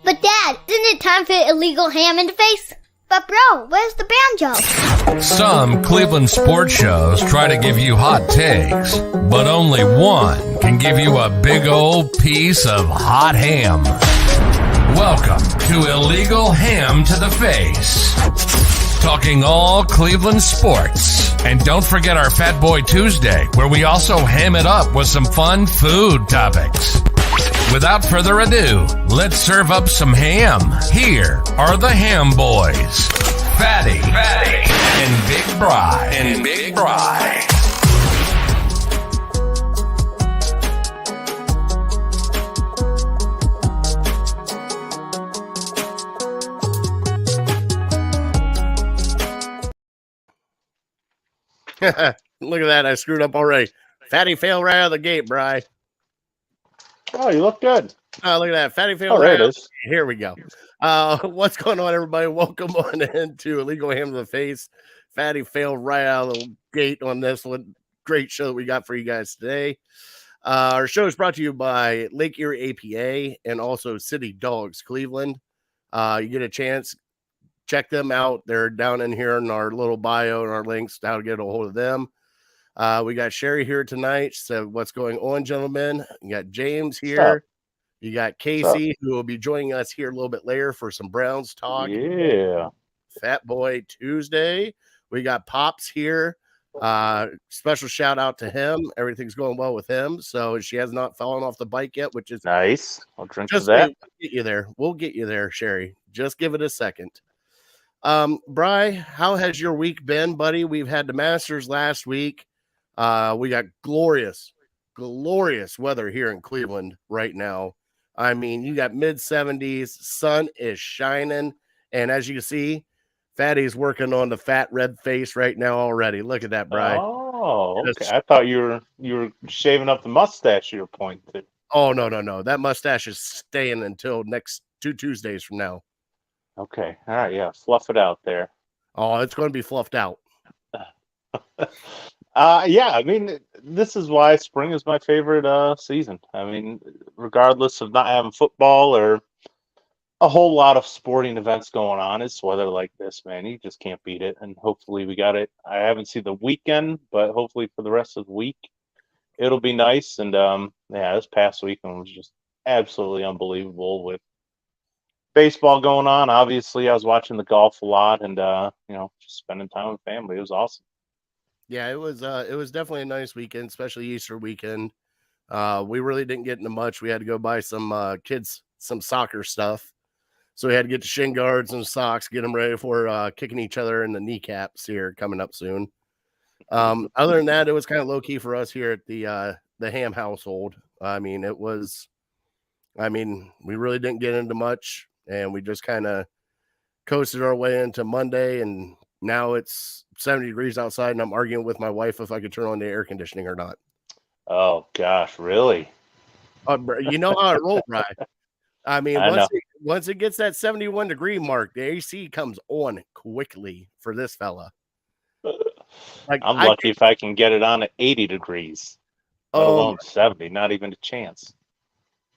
But Dad, isn't it time for illegal ham in the face? But bro, where's the banjo? Some Cleveland sports shows try to give you hot takes, but only one can give you a big old piece of hot ham. Welcome to Illegal Ham to the Face. Talking all Cleveland sports. And don't forget our Fat Boy Tuesday, where we also ham it up with some fun food topics. Without further ado, let's serve up some ham. Here are the Ham Boys, Fatty and Big Bri. Look at that. I screwed up already. Fatty failed right out of the gate, Bri. Oh, you look good. Oh, look at that. Fatty failed there right it out. is. Here we go. What's going on, everybody? Welcome on into Illegal Ham to the Face. Fatty failed right out of the gate on this one. Great show that we got for you guys today. Our show is brought to you by Lake Erie APA and also City Dogs Cleveland. You get a chance, check them out. They're down in here in our little bio and our links to how to get a hold of them. We got Sherry here tonight. So what's going on, gentlemen? You got James here. You got Casey, who will be joining us here a little bit later for some Browns talk. Yeah. Fat Boy Tuesday. We got Pops here. Special shout out to him. Everything's going well with him. So she has not fallen off the bike yet, which is nice. I'll drink to just that. we'll get you there. We'll get you there, Sherry. Just give it a second. Bri, how has your week been, buddy? We've had the Masters last week. We got glorious weather here in Cleveland right now. I mean, you got mid-70s, sun is shining, and as you can see, Fatty's working on the fat red face right now already. Look at that, Bri. Oh, okay. I thought you were shaving up the mustache to your point. Oh, no. That mustache is staying until next 2 Tuesdays from now. Okay. All right. Yeah. Fluff it out there. Oh, it's going to be fluffed out. Yeah. I mean, this is why spring is my favorite season. I mean, regardless of not having football or a whole lot of sporting events going on, it's weather like this, man. You just can't beat it. And hopefully we got it. I haven't seen the weekend, but hopefully for the rest of the week, it'll be nice. And yeah, this past weekend was just absolutely unbelievable with baseball going on. Obviously, I was watching the golf a lot and just spending time with family. It was awesome. Yeah, it was definitely a nice weekend, especially Easter weekend. We really didn't get into much. We had to go buy some kids some soccer stuff. So we had to get the shin guards and socks, get them ready for kicking each other in the kneecaps here coming up soon. Other than that, it was kind of low key for us here at the Ham household. I mean, we really didn't get into much, and we just kind of coasted our way into Monday, and now it's 70 degrees outside, and I'm arguing with my wife if I could turn on the air conditioning or not. Oh gosh, really? You know how I roll, Bri. I mean, once it gets that 71 degree mark, the AC comes on quickly for this fella. Like I'm lucky if I can get it on at 80 degrees. Let alone 70, not even a chance.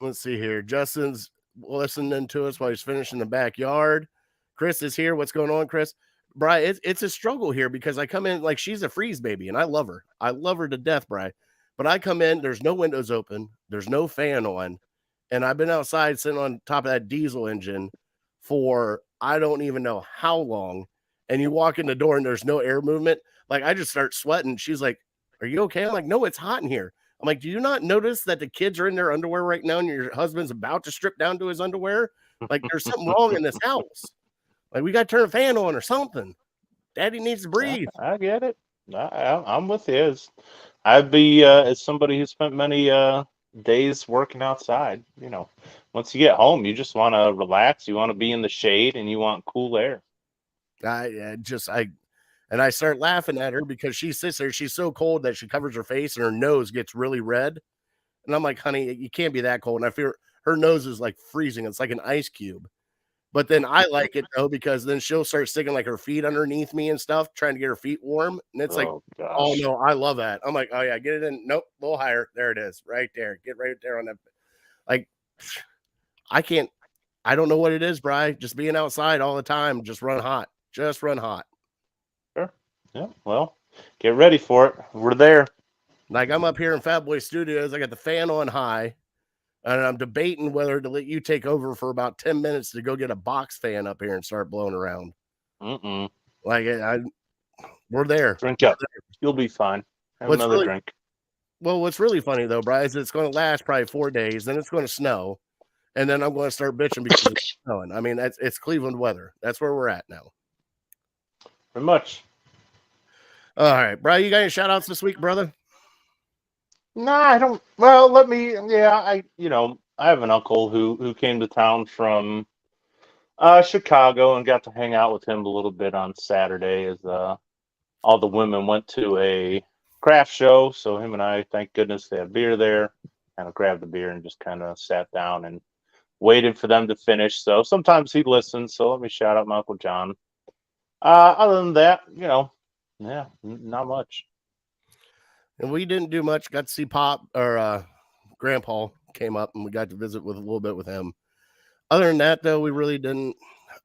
Let's see here. Justin's listening to us while he's finishing the backyard. Chris is here. What's going on, Chris? Bri, it's a struggle here because I come in like she's a freeze baby, and I love her. I love her to death, Bri. But I come in, there's no windows open, there's no fan on. And I've been outside sitting on top of that diesel engine for I don't even know how long. And you walk in the door and there's no air movement. Like I just start sweating. She's like, "Are you okay?" I'm like, "No, it's hot in here." I'm like, "Do you not notice that the kids are in their underwear right now and your husband's about to strip down to his underwear? Like there's something wrong in this house. Like we got to turn a fan on or something. Daddy needs to breathe." I get it. I'm with you. I'd be as somebody who spent many days working outside. Once you get home, you just want to relax. You want to be in the shade, and you want cool air. I start laughing at her because she sits there. She's so cold that she covers her face and her nose gets really red. And I'm like, "Honey, you can't be that cold." And I feel her nose is like freezing. It's like an ice cube. But then I like it though, because then she'll start sticking like her feet underneath me and stuff, trying to get her feet warm. And it's like, oh no, I love that. I'm like, "Oh yeah, get it in." Nope, a little higher. There it is, right there. Get right there on that. Like, I can't I don't know what it is, Bri. Just being outside all the time. Just run hot. Just run hot. Sure. Yeah. Well, get ready for it. We're there. Like I'm up here in Fat Boy Studios. I got the fan on high. And I'm debating whether to let you take over for about 10 minutes to go get a box fan up here and start blowing around. Like we're there. Drink up. You'll be fine. Have another drink. Well, what's really funny though, Bri, is it's going to last probably 4 days. Then it's going to snow, and then I'm going to start bitching because it's snowing. I mean, it's Cleveland weather. That's where we're at now. Pretty much. All right, Bri, you got any shout outs this week, brother? No, I don't. Well, let me. Yeah, I have an uncle who came to town from Chicago and got to hang out with him a little bit on Saturday as all the women went to a craft show. So him and I, thank goodness, they had beer there. Kind of grabbed the beer and just kind of sat down and waited for them to finish. So sometimes he listens. So let me shout out my Uncle John. Other than that, yeah, not much. And we didn't do much. Got to see Pop or Grandpa came up and we got to visit with a little bit with him. Other than that, though, we really didn't.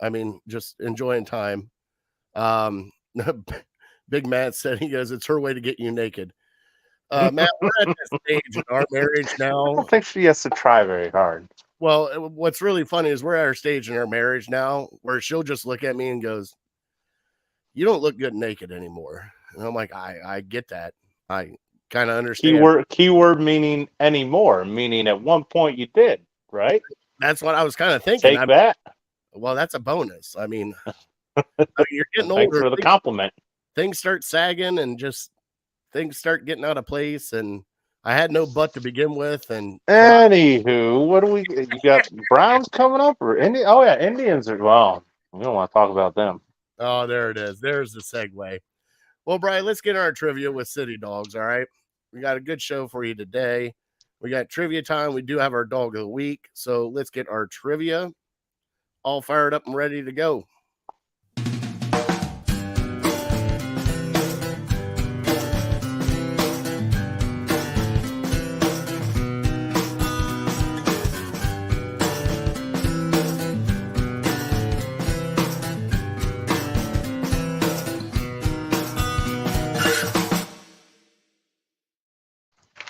I mean, just enjoying time. Big Matt said, he goes, it's her way to get you naked. Matt, we're at this stage in our marriage now. I don't think she has to try very hard. Well, what's really funny is we're at our stage in our marriage now where she'll just look at me and goes, you don't look good naked anymore. And I'm like, I get that. I kind of understand. Keyword meaning anymore, meaning at one point you did, right? That's what I was kind of thinking. Take that. Well, that's a bonus. I mean, you're getting Thanks older. for the compliment. Things start sagging and just things start getting out of place. And I had no butt to begin with. And anywho, what do you got? Browns coming up or Indians? Oh yeah, Indians are. Well, we don't want to talk about them. Oh, there it is. There's the segue. Well, Brian, let's get our trivia with City Dogs. All right, we got a good show for you today. We got trivia time. We do have our dog of the week, so let's get our trivia all fired up and ready to go.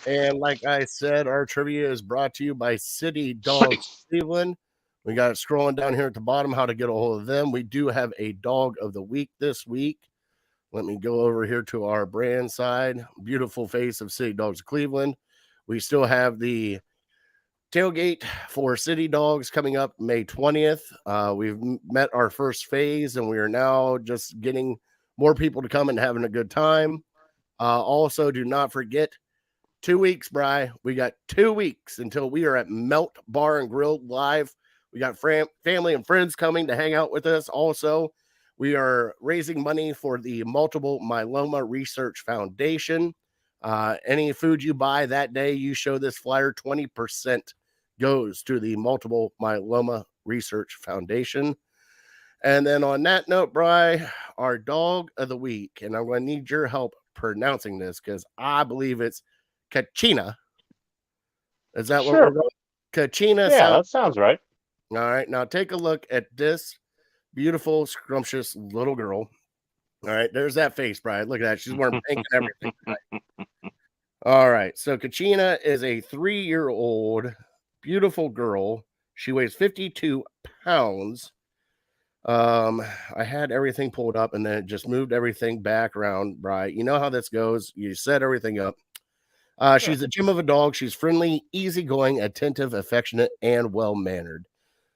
And like I said, our trivia is brought to you by City Dogs Cleveland. We got it scrolling down here at the bottom, how to get a hold of them. We do have a dog of the week this week. Let me go over here to our brand side. Beautiful face of City Dogs Cleveland. We still have the tailgate for City Dogs coming up May 20th. We've met our first phase, and we are now just getting more people to come and having a good time. Also, do not forget, 2 weeks, Bri. We got 2 weeks until we are at Melt Bar and Grill live. We got family and friends coming to hang out with us. Also, we are raising money for the Multiple Myeloma Research Foundation. Any food you buy that day, you show this flyer, 20% goes to the Multiple Myeloma Research Foundation. And then on that note, Bri, our dog of the week, and I'm going to need your help pronouncing this because I believe it's Kachina. Is that what we're going? Kachina. Yeah, that sounds right. All right. Now take a look at this beautiful, scrumptious little girl. All right. There's that face, Brian. Look at that. She's wearing pink and everything. Right? All right. So Kachina is a 3-year-old beautiful girl. She weighs 52 pounds. I had everything pulled up and then it just moved everything back around, Brian. You know how this goes. You set everything up. She's a gem of a dog. She's friendly, easygoing, attentive, affectionate, and well-mannered.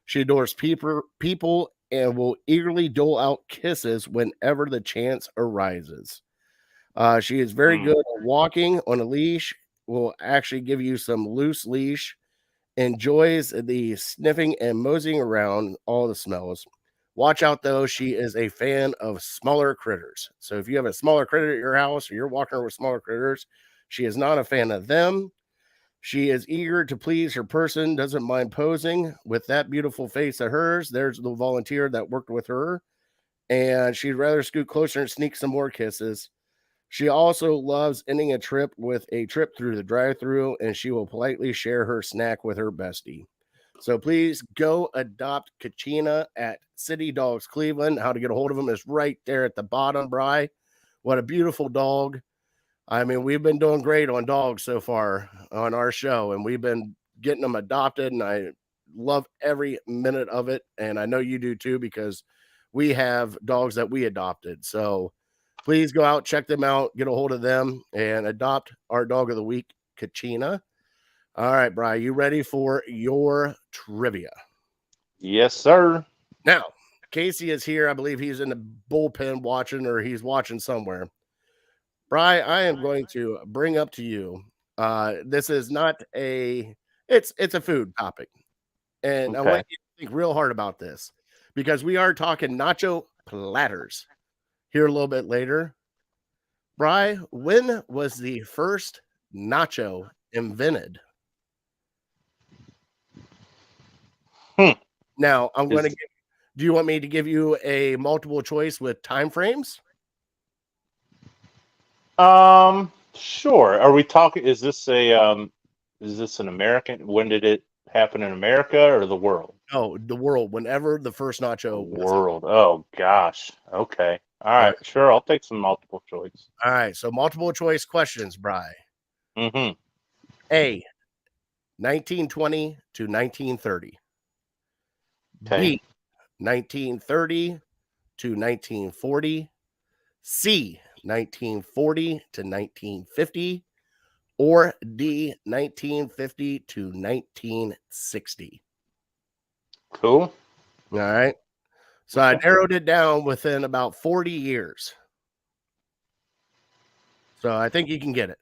She adores people and will eagerly dole out kisses whenever the chance arises. She is very good at walking on a leash, will actually give you some loose leash, enjoys the sniffing and moseying around all the smells. Watch out, though. She is a fan of smaller critters. So if you have a smaller critter at your house or you're walking around with smaller critters, she is not a fan of them. She is eager to please her person, doesn't mind posing. With that beautiful face of hers, there's the volunteer that worked with her. And she'd rather scoot closer and sneak some more kisses. She also loves ending a trip with a trip through the drive-thru, and she will politely share her snack with her bestie. So please go adopt Kachina at City Dogs Cleveland. How to get a hold of them is right there at the bottom, Bri. What a beautiful dog. I mean, we've been doing great on dogs so far on our show, and we've been getting them adopted, and I love every minute of it. And I know you do too, because we have dogs that we adopted. So please go out, check them out, get a hold of them, and adopt our dog of the week, Kachina. All right, Bri, you ready for your trivia? Yes, sir. Now, Casey is here. I believe he's in the bullpen watching, or he's watching somewhere. Bri, I am going to bring up to you. This is not it's a food topic. And I Okay. want you to think real hard about this, because we are talking nacho platters here a little bit later. Bri, when was the first nacho invented? Hmm. Now, I'm going to Is- do you want me to give you a multiple choice with time frames? Sure. Are we talking? Is this an American? When did it happen in America or the world? No, the world, whenever the first The nacho was. world. Oh gosh. Okay. All All right. right. Sure. I'll take some multiple choice. All right. So multiple choice questions, Bri. Mm-hmm. A, 1920 to 1930. Okay. B, 1930 to 1940. C, 1940 to 1950. Or D, 1950 to 1960. Cool. All right. So I narrowed it down within about 40 years. So I think you can get it.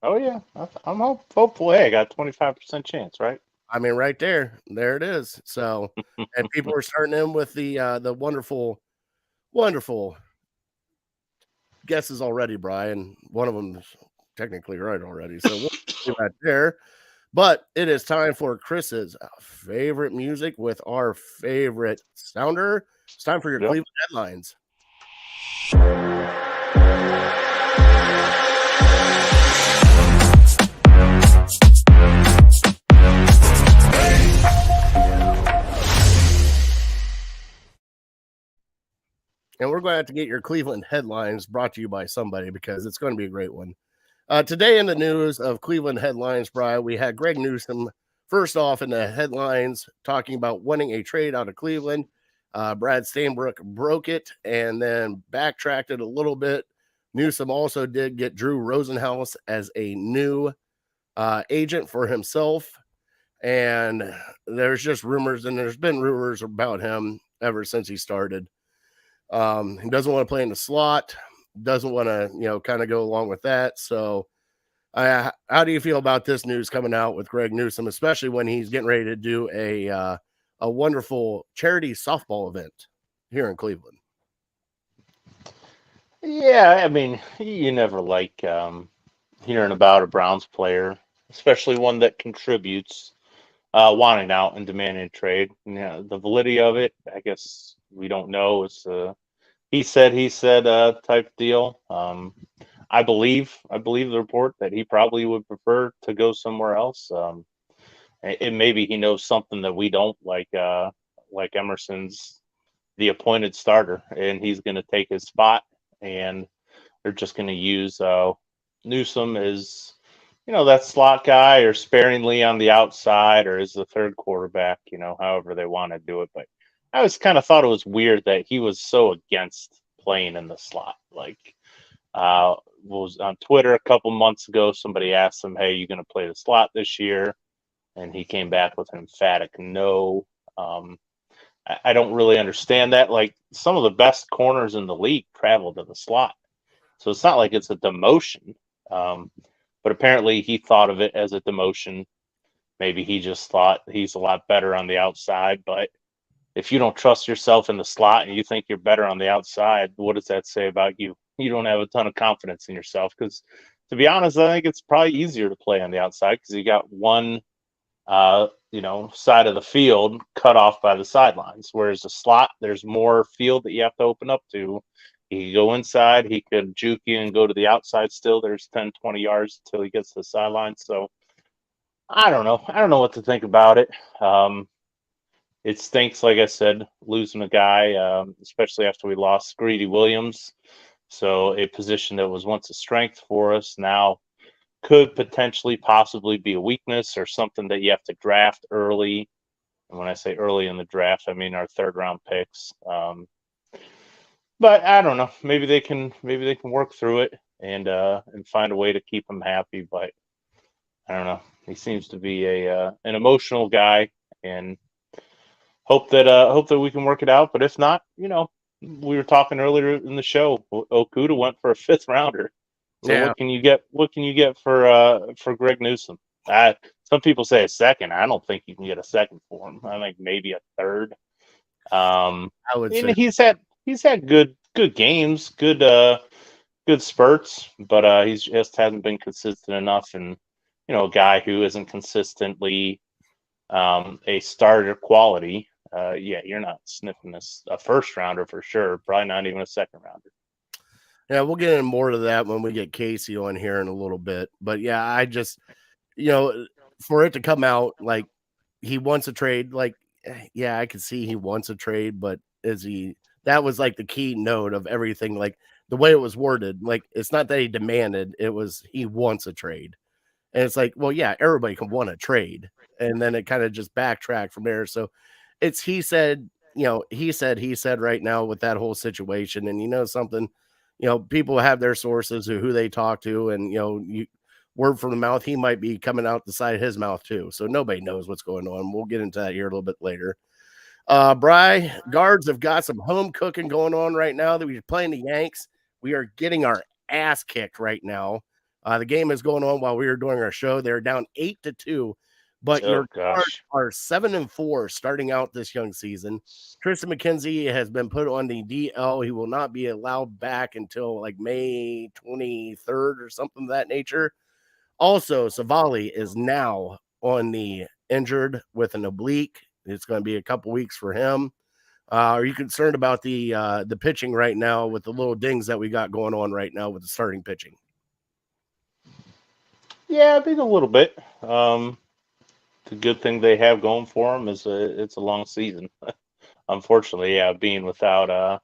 Oh yeah. I'm hopeful. Hey, I got 25% chance, right? I mean, right there it is. So, and people are starting in with the wonderful, wonderful guesses already, Brian. One of them's technically right already. So we'll leave that there. But it is time for Chris's favorite music with our favorite sounder. It's time for your Yep. Cleveland headlines. And we're going to have to get your Cleveland headlines brought to you by somebody, because it's going to be a great one. Today in the news of Cleveland headlines, Brian, we had Greg Newsome first off in the headlines talking about winning a trade out of Cleveland. Brad Stainbrook broke it and then backtracked it a little bit. Newsome also did get Drew Rosenhaus as a new agent for himself. And there's just rumors, and there's been rumors about him ever since he started. He doesn't want to play in the slot, doesn't want to, kind of go along with that. So, how do you feel about this news coming out with Greg Newsome, especially when he's getting ready to do a wonderful charity softball event here in Cleveland? Yeah, I mean, you never like hearing about a Browns player, especially one that contributes, wanting out and demanding a trade. Yeah, the validity of it, I guess we don't know. It's he said type deal. I believe the report that he probably would prefer to go somewhere else. And maybe he knows something that we don't, like Emerson's the appointed starter, and he's going to take his spot, and they're just going to use Newsome as that slot guy, or sparingly on the outside, or as the third quarterback. However they want to do it. But I was kind of thought it was weird that he was so against playing in the slot. Like, was on Twitter a couple months ago, somebody asked him, "Hey, you going to play the slot this year?" And he came back with an emphatic no. I don't really understand that. Like, some of the best corners in the league travel to the slot, so it's not like it's a demotion. But apparently he thought of it as a demotion. Maybe he just thought he's a lot better on the outside. But if you don't trust yourself in the slot and you think you're better on the outside, what does that say about you? You don't have a ton of confidence in yourself, because, to be honest, I think it's probably easier to play on the outside because you got one side of the field cut off by the sidelines. Whereas the slot, there's more field that you have to open up to. He could go inside, he could juke you and go to the outside still. There's 10, 20 yards until he gets to the sideline. So I don't know. I don't know what to think about it. It stinks, like I said, losing a guy, especially after we lost Greedy Williams. So a position that was once a strength for us now could potentially possibly be a weakness or something that you have to draft early. And when I say early in the draft, I mean our third round picks. But I don't know. Maybe they can work through it and find a way to keep him happy. But I don't know. He seems to be an emotional guy, and hope that we can work it out. But if not, we were talking earlier in the show. Okuda went for a fifth rounder. So Yeah. what can you get? What can you get for Greg Newsome? Some people say a second. I don't think you can get a second for him. I think maybe a third. I would And say, he's had good games, good spurts, but he just hasn't been consistent enough. And a guy who isn't consistently a starter quality, yeah, you're not sniffing this a first rounder for sure. Probably not even a second rounder. yeah, we'll get into more of that when we get Casey on here in a little bit. But yeah, I just, for it to come out like he wants a trade, like, yeah, I can see he wants a trade, but that was like the key note of everything, like the way it was worded. Like, it's not that he demanded, it was he wants a trade. And it's like, well, yeah, everybody can want a trade. And then it kind of just backtracked from there. So it's he said right now with that whole situation. And something, people have their sources of who they talk to, and word from the mouth, he might be coming out the side of his mouth too. So nobody knows what's going on. We'll get into that here a little bit later. Bri, guards have got some home cooking going on right now that we're playing the Yanks. We are getting our ass kicked right now. The game is going on while we were doing our show. They're down 8-2, but your guards are 7-4 starting out this young season. Tristan McKenzie has been put on the DL. He will not be allowed back until like May 23rd or something of that nature. Also, Savali is now on the injured with an oblique. It's going to be a couple weeks for him. Are you concerned about the pitching right now with the little dings that we got going on right now with the starting pitching? Yeah, I think a little bit. The good thing they have going for them is it's a long season. Unfortunately, yeah, being without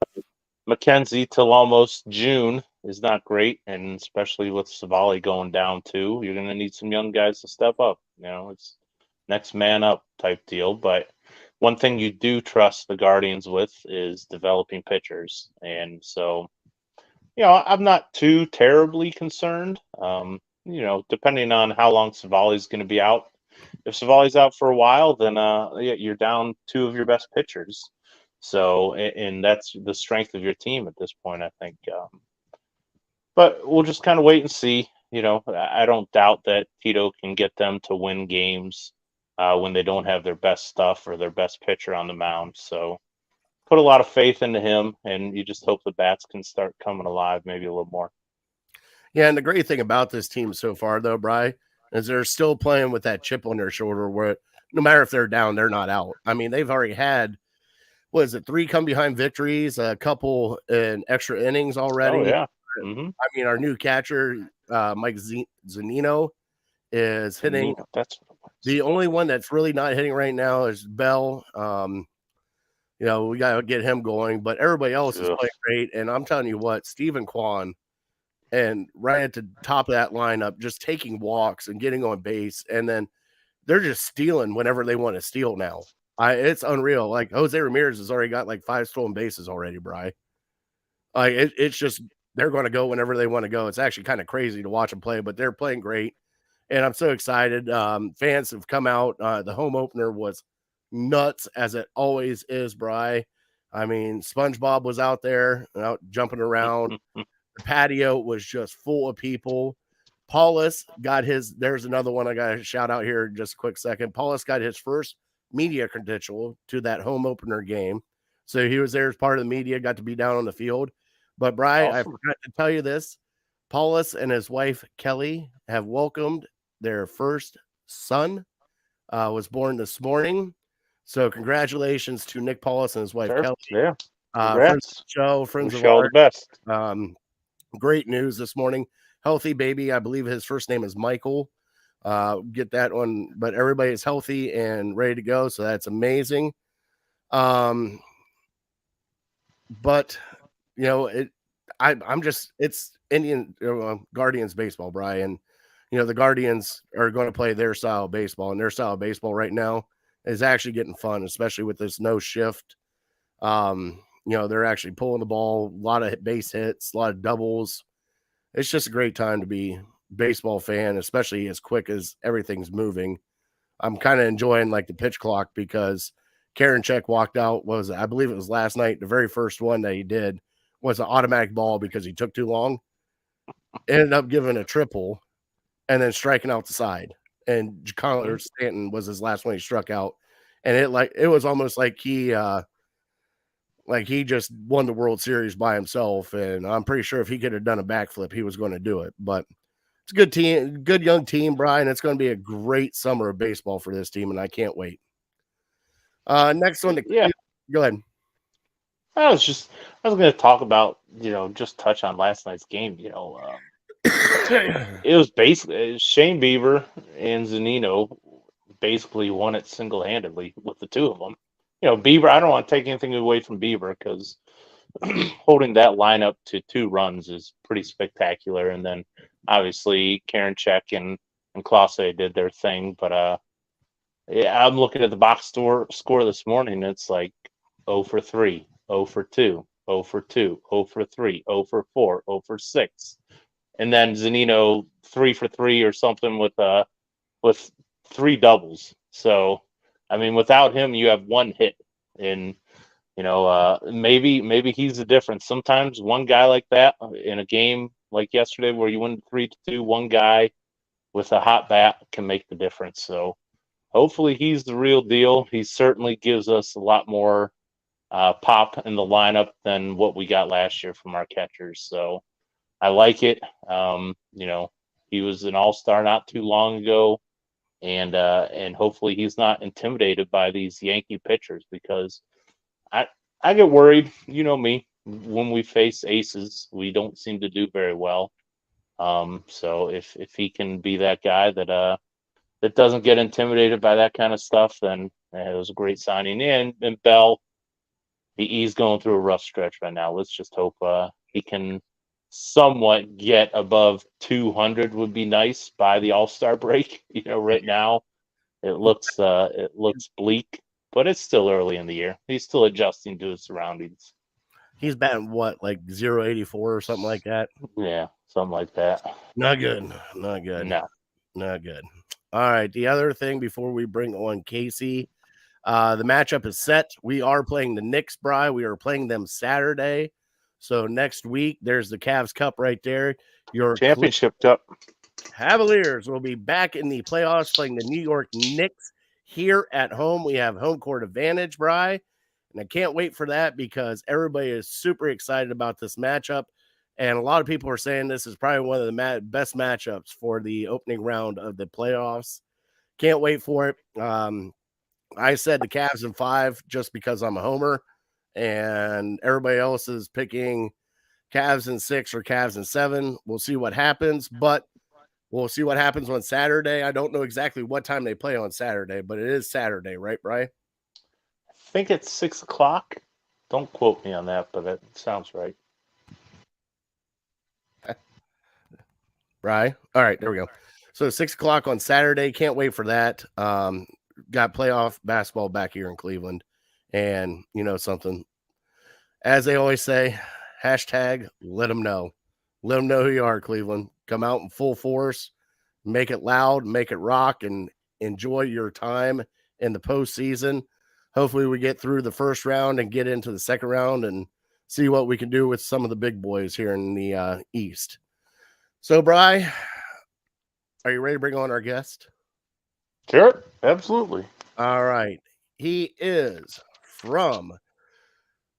McKenzie till almost June is not great, and especially with Savali going down too, you're going to need some young guys to step up. It's next man up type deal. But one thing you do trust the Guardians with is developing pitchers, and so I'm not too terribly concerned. Depending on how long Savali's going to be out. If Savali's out for a while, then you're down two of your best pitchers. So, and that's the strength of your team at this point, I think. But we'll just kind of wait and see. I don't doubt that Tito can get them to win games when they don't have their best stuff or their best pitcher on the mound. So, put a lot of faith into him, and you just hope the bats can start coming alive maybe a little more. Yeah, and the great thing about this team so far, though, Bri, is they're still playing with that chip on their shoulder where no matter if they're down, they're not out. I mean, they've already had, 3 come behind victories, a couple in extra innings already. Oh, yeah. Mm-hmm. I mean, our new catcher, Mike Zanino, is hitting. That's the only one that's really not hitting right now is Bell. We got to get him going, but everybody else is playing great. And I'm telling you what, Stephen Kwan, and right at the top of that lineup, just taking walks and getting on base. And then they're just stealing whenever they want to steal now. It's unreal. Like Jose Ramirez has already got like 5 stolen bases already, Bri. It's just they're going to go whenever they want to go. It's actually kind of crazy to watch them play, but they're playing great. And I'm so excited. Fans have come out. The home opener was nuts, as it always is, Bri. I mean, SpongeBob was out there, out jumping around. The patio was just full of people. Paulus got there's another one I got to shout out here in just a quick second. Paulus got his first media credential to that home opener game. So he was there as part of the media, got to be down on the field. But Bri, awesome. I forgot to tell you this. Paulus and his wife, Kelly, have welcomed their first son, was born this morning. So congratulations to Nick Paulus and his wife, Kelly. Yeah. Friends of the show, friends of ours. The best. Great news this morning. Healthy baby. I believe his first name is Michael. get that one. But everybody is healthy and ready to go, so that's amazing. But it's Indian Guardians baseball, Brian. The Guardians are going to play their style of baseball, and their style of baseball right now is actually getting fun, especially with this no shift. They're actually pulling the ball, a lot of base hits, a lot of doubles. It's just a great time to be a baseball fan, especially as quick as everything's moving. I'm kind of enjoying like the pitch clock because Karinchak walked out, I believe it was last night. The very first one that he did was an automatic ball because he took too long. Ended up giving a triple and then striking out the side. And Connor Stanton was his last one he struck out. And it was almost like he just won the World Series by himself. And I'm pretty sure if he could have done a backflip, he was going to do it. But it's a good team, good young team, Brian. It's going to be a great summer of baseball for this team, and I can't wait. Next one, go ahead. I was going to talk about, just touch on last night's game. It was basically Shane Bieber and Zunino basically won it single-handedly with the two of them. Bieber, I don't want to take anything away from Bieber because holding that lineup to 2 runs is pretty spectacular. And then obviously Karinchak and Clase did their thing. But I'm looking at the box score this morning. It's like 0 for 3, 0 for 2, 0 for 2, 0 for 3, 0 for 4, 0 for 6. And then Zunino 3 for 3 or something with 3 doubles. So, I mean, without him, you have 1 hit. And, maybe he's the difference. Sometimes one guy like that in a game like yesterday where you win 3-2, one guy with a hot bat can make the difference. So hopefully he's the real deal. He certainly gives us a lot more pop in the lineup than what we got last year from our catchers. So I like it. He was an all-star not too long ago. And hopefully he's not intimidated by these Yankee pitchers because I get worried. You know me, when we face aces, we don't seem to do very well. So if he can be that guy that doesn't get intimidated by that kind of stuff, then it was a great signing. And Bell, he's going through a rough stretch right now. Let's just hope he can somewhat get above 200 would be nice by the All-Star break. Right now it looks bleak, but it's still early in the year. He's still adjusting to his surroundings. He's batting what, like 0.84 or something like that? Yeah, something like that. Not good. No. Not good. All right. The other thing before we bring on Casey, the matchup is set. We are playing the Knicks, Bri. We are playing them Saturday. So next week, there's the Cavs Cup right there. Your Championship Cup. Cavaliers will be back in the playoffs playing the New York Knicks here at home. We have home court advantage, Bri. And I can't wait for that because everybody is super excited about this matchup. And a lot of people are saying this is probably one of the best matchups for the opening round of the playoffs. Can't wait for it. I said the Cavs in 5 just because I'm a homer. And everybody else is picking Cavs in 6 or Cavs in 7. We'll see what happens, but we'll see what happens on Saturday. I don't know exactly what time they play on Saturday, but it is Saturday, right, Brian? I think it's 6 o'clock. Don't quote me on that, but it sounds right. Right. All right, there we go. So 6 o'clock on Saturday. Can't wait for that. Got playoff basketball back here in Cleveland. And something, as they always say, hashtag let them know. Let them know who you are, Cleveland. Come out in full force, make it loud, make it rock, and enjoy your time in the postseason. Hopefully we get through the first round and get into the second round and see what we can do with some of the big boys here in the East. So, Bri, are you ready to bring on our guest? Sure, absolutely. All right. He is from,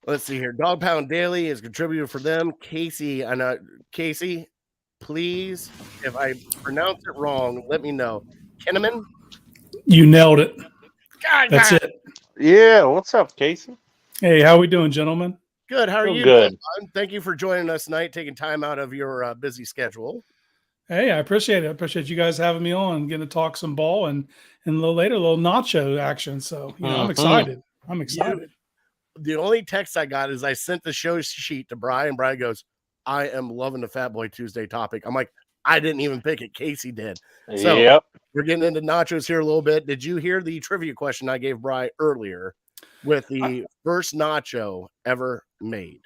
let's see here, Dog Pound Daily is contributor for them. Casey, Casey, please, if I pronounce it wrong, let me know. Kinnaman? You nailed it. That's it. Yeah, what's up, Casey? Hey, how we doing, gentlemen? Good. How are you? Good. Thank you for joining us tonight, taking time out of your busy schedule. Hey, I appreciate it. I appreciate you guys having me on, getting to talk some ball and a little later, a little nacho action. So, I'm excited. I'm excited. The only text I got is I sent the show sheet to Brian. Brian goes, I am loving the Fat Boy Tuesday topic. I'm like, I didn't even pick it. Casey did. So Yep. we're getting into nachos here a little bit. Did you hear the trivia question I gave Brian earlier with the first nacho ever made?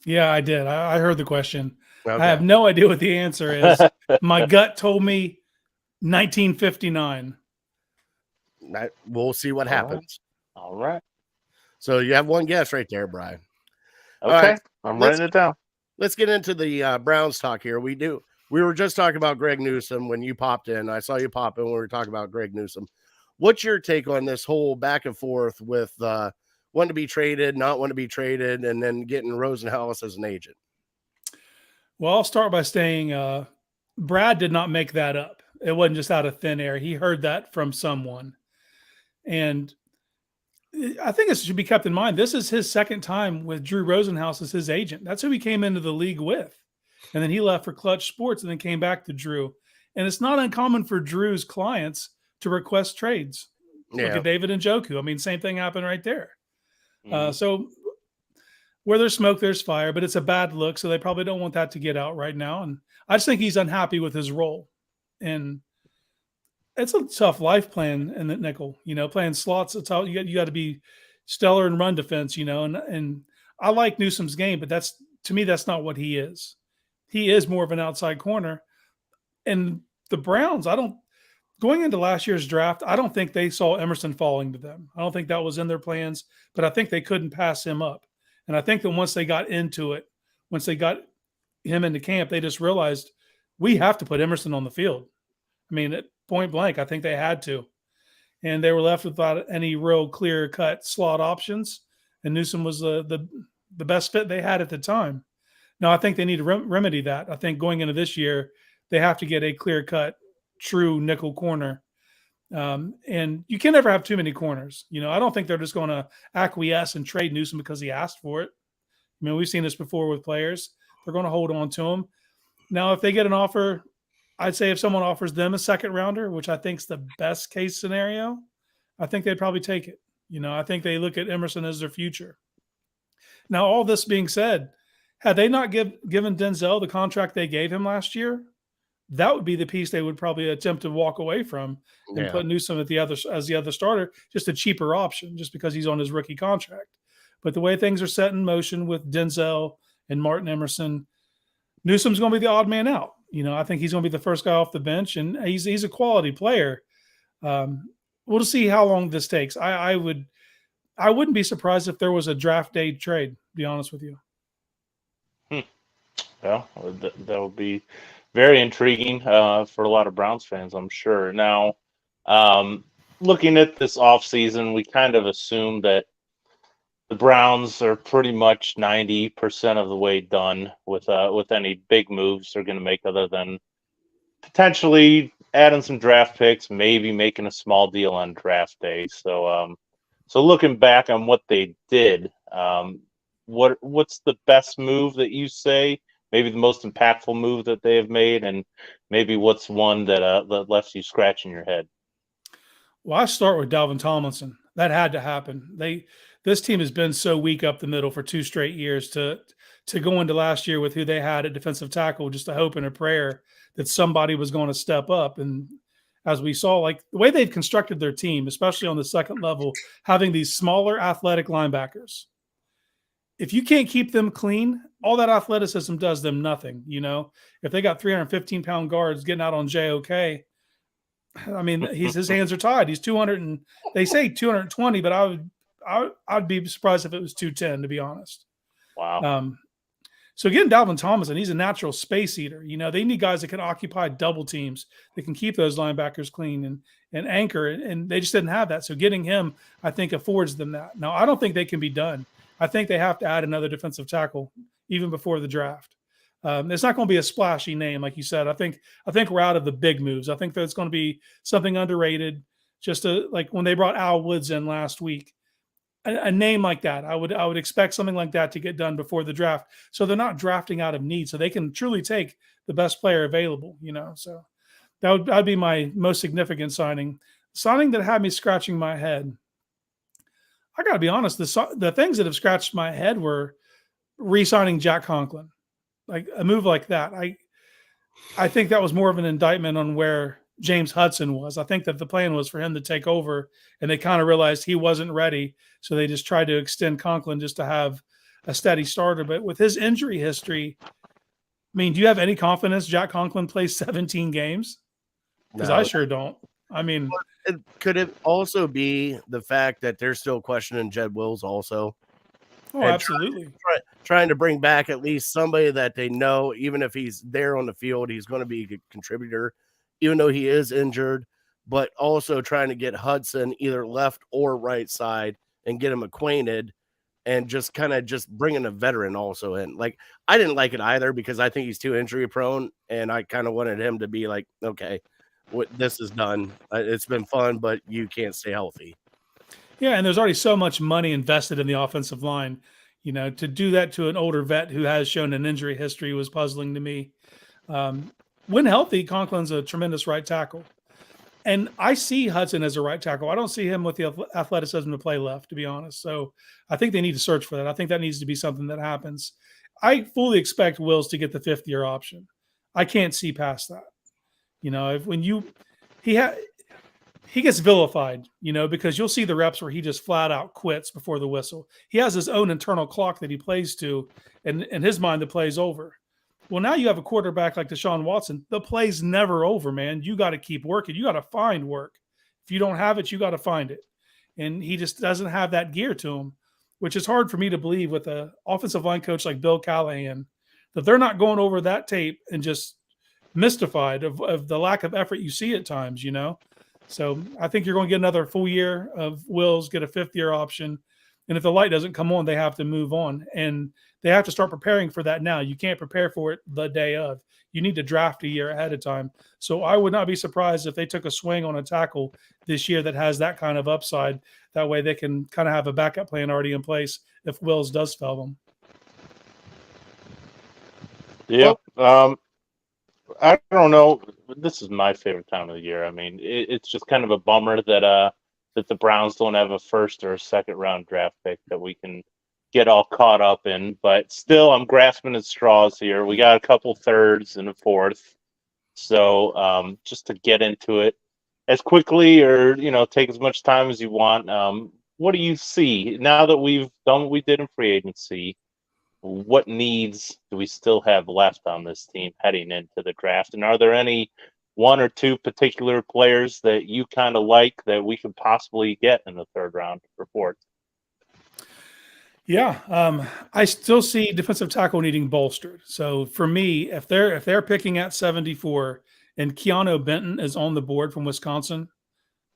Yeah, I did. I heard the question. Okay. I have no idea what the answer is. My gut told me 1959. We'll see what happens. All right. So you have one guess right there, Brian. Okay. All right. I'm writing it down. Let's get into the Browns talk here. We were just talking about Greg Newsome when you popped in. I saw you pop in when we were talking about Greg Newsome. What's your take on this whole back and forth with wanting to be traded, not want to be traded, and then getting Rosenhaus as an agent? Well, I'll start by saying Brad did not make that up. It wasn't just out of thin air. He heard that from someone. And I think it should be kept in mind. This is his second time with Drew Rosenhaus as his agent. That's who he came into the league with. And then he left for Clutch Sports and then came back to Drew. And it's not uncommon for Drew's clients to request trades. Yeah. Look at David Njoku. I mean, same thing happened right there. So where there's smoke, there's fire, but it's a bad look. So they probably don't want that to get out right now. And I just think he's unhappy with his role. And it's a tough life playing in the nickel, playing slots. It's all you got to be stellar in run defense, and I like Newsome's game, but to me, that's not what he is. He is more of an outside corner. And the Browns, going into last year's draft, I don't think they saw Emerson falling to them. I don't think that was in their plans, but I think they couldn't pass him up. And I think that once they got into it, once they got him into camp, they just realized we have to put Emerson on the field. I mean, at point blank, I think they had to. And they were left without any real clear-cut slot options. And Newsome was the best fit they had at the time. Now, I think they need to remedy that. I think going into this year, they have to get a clear-cut, true nickel corner. And you can never have too many corners. I don't think they're just going to acquiesce and trade Newsome because he asked for it. I mean, we've seen this before with players. They're going to hold on to him. Now, if they get an offer, I'd say if someone offers them a second rounder, which I think is the best case scenario, I think they'd probably take it. I think they look at Emerson as their future. Now, all this being said, had they not given Denzel the contract they gave him last year, that would be the piece they would probably attempt to walk away from and put Newsome as the other starter, just a cheaper option, just because he's on his rookie contract. But the way things are set in motion with Denzel and Martin Emerson, Newsome's going to be the odd man out. I think he's going to be the first guy off the bench, and he's a quality player. We'll see how long this takes. I wouldn't be surprised if there was a draft day trade, to be honest with you. Well, that would be very intriguing for a lot of Browns fans, I'm sure. Now, looking at this offseason, we kind of assume that the Browns are pretty much 90% of the way done with any big moves they're going to make, other than potentially adding some draft picks, maybe making a small deal on draft day. So looking back on what they did, what's the best move that you say? Maybe the most impactful move that they have made, and maybe what's one that left you scratching your head? Well, I start with Dalvin Tomlinson. That had to happen. This team has been so weak up the middle for 2 straight years to go into last year with who they had at defensive tackle, just a hope and a prayer that somebody was going to step up. And as we saw, like the way they've constructed their team, especially on the second level, having these smaller athletic linebackers, if you can't keep them clean, all that athleticism does them nothing. If they got 315-pound guards getting out on JOK, I mean, his hands are tied. He's 200 and they say 220, but I'd be surprised if it was 210, to be honest. Wow. So again, Dalvin Tomlinson, he's a natural space eater. They need guys that can occupy double teams, that can keep those linebackers clean and anchor, and they just didn't have that. So getting him, I think, affords them that. Now, I don't think they can be done. I think they have to add another defensive tackle even before the draft. It's not going to be a splashy name, like you said. I think we're out of the big moves. I think that's going to be something underrated. Just like when they brought Al Woods in last week, a name like that. I would expect something like that to get done before the draft. So they're not drafting out of need. So they can truly take the best player available, So that'd be my most significant signing. Signing that had me scratching my head. I got to be honest, the things that have scratched my head were re-signing Jack Conklin. Like a move like that. I think that was more of an indictment on where James Hudson was. I think that the plan was for him to take over, and they kind of realized he wasn't ready. So they just tried to extend Conklin just to have a steady starter. But with his injury history, I mean, do you have any confidence Jack Conklin plays 17 games? Because No. I sure don't. I mean, Could it also be the fact that they're still questioning Jed Wills also? oh, absolutely. Trying to bring back at least somebody that they know, even if he's there on the field, he's going to be a contributor, even though he is injured, but also trying to get Hudson either left or right side and get him acquainted and just kind of just bringing a veteran also in. Like, I didn't like it either because I think he's too injury prone, and I kind of wanted him to be like, okay, this is done. It's been fun, but you can't stay healthy. Yeah, and there's already so much money invested in the offensive line. To do that to an older vet who has shown an injury history was puzzling to me. When healthy, Conklin's a tremendous right tackle. And I see Hudson as a right tackle. I don't see him with the athleticism to play left, to be honest. So I think they need to search for that. I think that needs to be something that happens. I fully expect Wills to get the fifth-year option. I can't see past that. He gets vilified, because you'll see the reps where he just flat out quits before the whistle. He has his own internal clock that he plays to, and in his mind, the play's over. Well, now you have a quarterback like Deshaun Watson. The play's never over, man. You got to keep working. You got to find work. If you don't have it, you got to find it. And he just doesn't have that gear to him, which is hard for me to believe with an offensive line coach like Bill Callahan, that they're not going over that tape and just mystified of the lack of effort you see at times, So I think you're going to get another full year of Wills, get a fifth-year option. And if the light doesn't come on, they have to move on. And they have to start preparing for that now. You can't prepare for it the day of. You need to draft a year ahead of time. So I would not be surprised if they took a swing on a tackle this year that has that kind of upside. That way they can kind of have a backup plan already in place if Wills does fail them. Yeah. I don't know. This is my favorite time of the year. I mean, it's just kind of a bummer that the Browns don't have a first or a second round draft pick that we can get all caught up in. But still, I'm grasping at straws here. We got a couple thirds and a fourth. So just to get into it as quickly or, take as much time as you want. What do you see now that we've done what we did in free agency? What needs do we still have left on this team heading into the draft? And are there any one or two particular players that you kind of like that we could possibly get in the third round or fourth? Yeah, I still see defensive tackle needing bolstered. So for me, if they're picking at 74 and Keanu Benton is on the board from Wisconsin,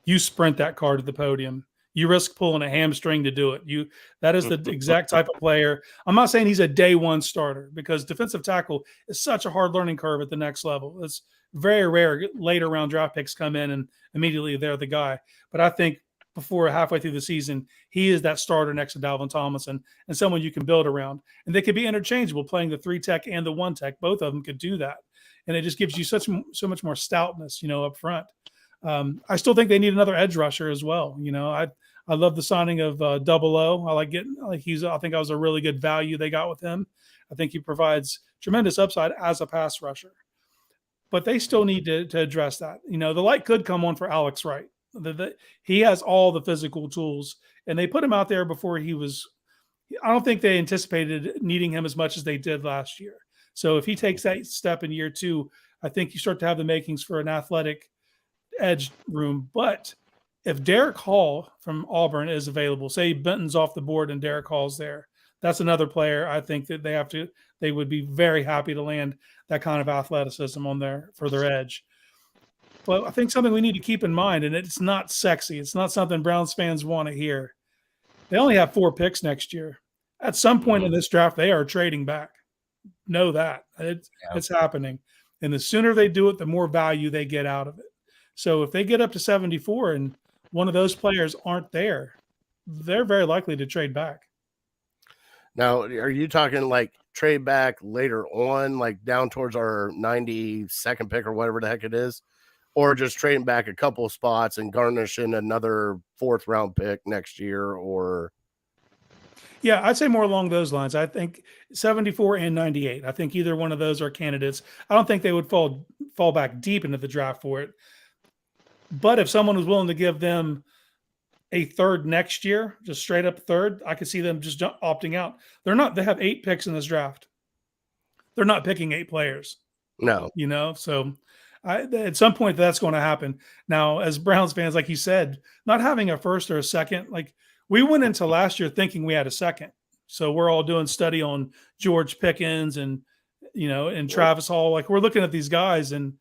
you sprint that car to the podium. You risk pulling a hamstring to do it. That is the exact type of player. I'm not saying he's a day one starter because defensive tackle is such a hard learning curve at the next level. It's very rare later round draft picks come in and immediately they're the guy. But I think before halfway through the season, he is that starter next to Dalvin Tomlinson and someone you can build around. And they could be interchangeable, playing the 3-tech and the 1-tech. Both of them could do that. And it just gives you so much more stoutness, up front. I still think they need another edge rusher as well. I love the signing of Double O. I think that was a really good value they got with him. I think he provides tremendous upside as a pass rusher. But they still need to address that. The light could come on for Alex Wright. He has all the physical tools, and they put him out there before he was – I don't think they anticipated needing him as much as they did last year. So if he takes that step in year 2, I think you start to have the makings for an athletic edge room. But if Derek Hall from Auburn is available, say Benton's off the board and Derek Hall's there, that's another player I think that they would be very happy to land that kind of athleticism for their edge. But I think something we need to keep in mind, and it's not sexy. It's not something Browns fans want to hear. They only have 4 picks next year. At some point in this draft, they are trading back. Know that. It's happening. And the sooner they do it, the more value they get out of it. So if they get up to 74 and one of those players aren't there, they're very likely to trade back. Now, are you talking like trade back later on, like down towards our 92nd pick or whatever the heck it is, or just trading back a couple of spots and garnishing another 4th round pick next year? Or Yeah, I'd say more along those lines. I think 74 and 98. I think either one of those are candidates. I don't think they would fall back deep into the draft for it. But if someone was willing to give them a 3rd next year, just straight up 3rd, I could see them just opting out. They have 8 picks in this draft. They're not picking 8 players. no, So at some point that's going to happen. Now, as Browns fans, like you said, not having a 1st or a 2nd, like we went into last year thinking we had a 2nd. So we're all doing study on George Pickens and Travis Hall. Like we're looking at these guys, and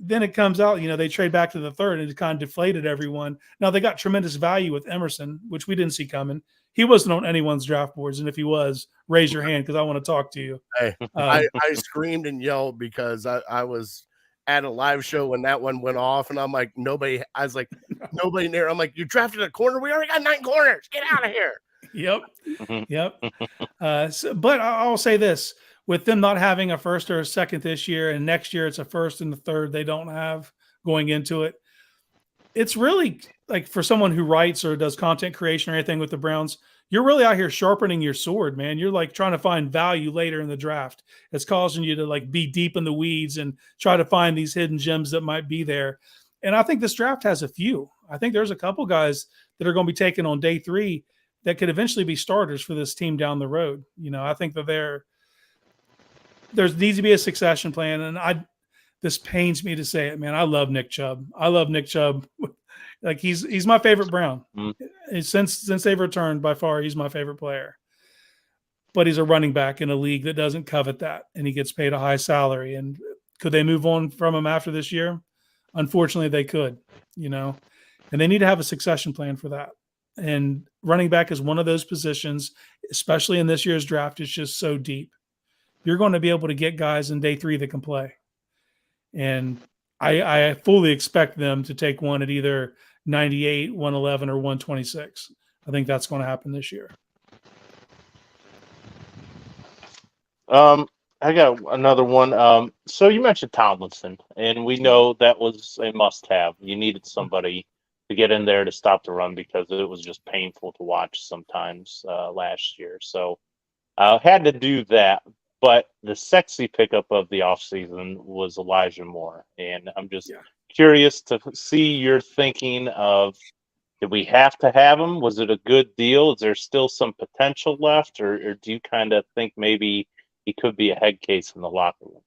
then it comes out, they trade back to the 3rd, and it kind of deflated everyone. Now they got tremendous value with Emerson, which we didn't see coming. He wasn't on anyone's draft boards, and if he was, raise your hand because I want to talk to you. hey, I screamed and yelled because I was at a live show when that one went off, and I'm like, nobody. I was like, nobody near. I'm like, you drafted a corner. We already got 9 corners. Get out of here. Yep. But I'll say this: with them not having a 1st or a 2nd this year, and next year it's a 1st and the 3rd they don't have going into it, it's really like for someone who writes or does content creation or anything with the Browns, you're really out here sharpening your sword, man. You're like trying to find value later in the draft. It's causing you to like be deep in the weeds and try to find these hidden gems that might be there. And I think this draft has a few. I think there's a couple guys that are going to be taken on day 3 that could eventually be starters for this team down the road. I think that there needs to be a succession plan. And this pains me to say it, man. I love Nick Chubb. Like he's my favorite Brown. Since they've returned, by far, he's my favorite player. But he's a running back in a league that doesn't covet that, and he gets paid a high salary. And could they move on from him after this year? Unfortunately, they could, and they need to have a succession plan for that. And running back is one of those positions, especially in this year's draft. It's just so deep. You're going to be able to get guys in day 3 that can play. And I fully expect them to take one at either 98, 111, or 126. I think that's going to happen this year. I got another one. So you mentioned Tomlinson, and we know that was a must-have. You needed somebody to get in there to stop the run because it was just painful to watch sometimes last year. So had to do that. But the sexy pickup of the offseason was Elijah Moore. And I'm just curious to see your thinking of, did we have to have him? Was it a good deal? Is there still some potential left? Or do you kind of think maybe he could be a head case in the locker room?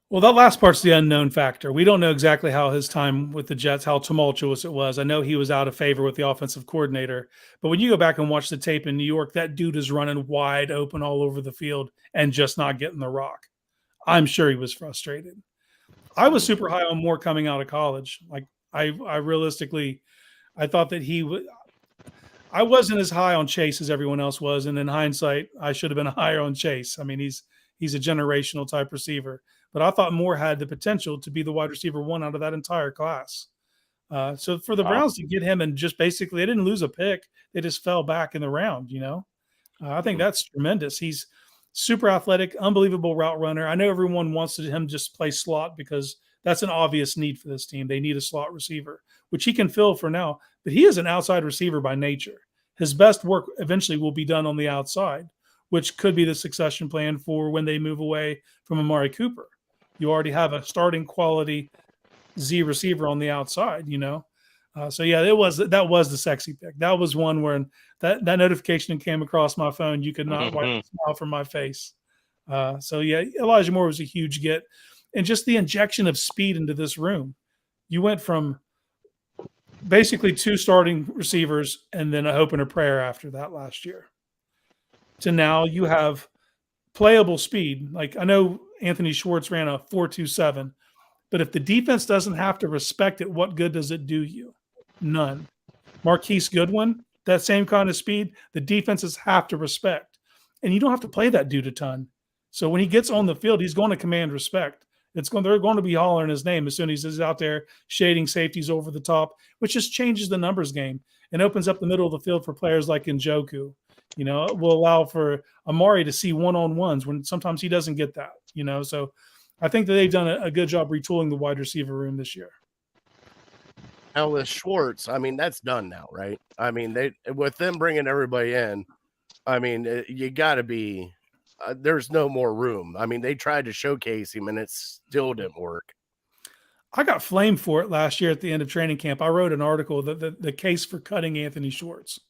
Well, that last part's the unknown factor. We don't know exactly how his time with the Jets, how tumultuous it was. I know he was out of favor with the offensive coordinator, but when you go back and watch the tape in New York, that dude is running wide open all over the field and just not getting the rock. I'm sure he was frustrated. I was super high on Moore coming out of college. Like I realistically, I thought that I wasn't as high on Chase as everyone else was. And in hindsight, I should have been higher on Chase. I mean, he's a generational type receiver. But I thought Moore had the potential to be the wide receiver 1 out of that entire class. So for the Browns to get him and just basically, they didn't lose a pick. They just fell back in the round, I think that's tremendous. He's super athletic, unbelievable route runner. I know everyone wants him just play slot because that's an obvious need for this team. They need a slot receiver, which he can fill for now. But he is an outside receiver by nature. His best work eventually will be done on the outside, which could be the succession plan for when they move away from Amari Cooper. You already have a starting quality Z receiver on the outside, So yeah, that was the sexy pick. That was one where that notification came across my phone. You could not wipe the smile from my face. So yeah, Elijah Moore was a huge get, and just the injection of speed into this room. You went from basically 2 starting receivers and then a hope and a prayer after that last year to now you have playable speed. Like I know Anthony Schwartz ran a 4.27, but if the defense doesn't have to respect it, what good does it do you? None. Marquise Goodwin, that same kind of speed, the defenses have to respect. And you don't have to play that dude a ton. So when he gets on the field, he's going to command respect. They're going to be hollering his name as soon as he's out there shading safeties over the top, which just changes the numbers game and opens up the middle of the field for players like Njoku. It will allow for Amari to see one-on-ones when sometimes he doesn't get that. So I think that they've done a good job retooling the wide receiver room this year. Now with Schwartz, I mean, that's done now, right? I mean, with them bringing everybody in, I mean, you got to be there's no more room. I mean, they tried to showcase him and it still didn't work. I got flamed for it last year at the end of training camp. I wrote an article, the case for cutting Anthony Schwartz.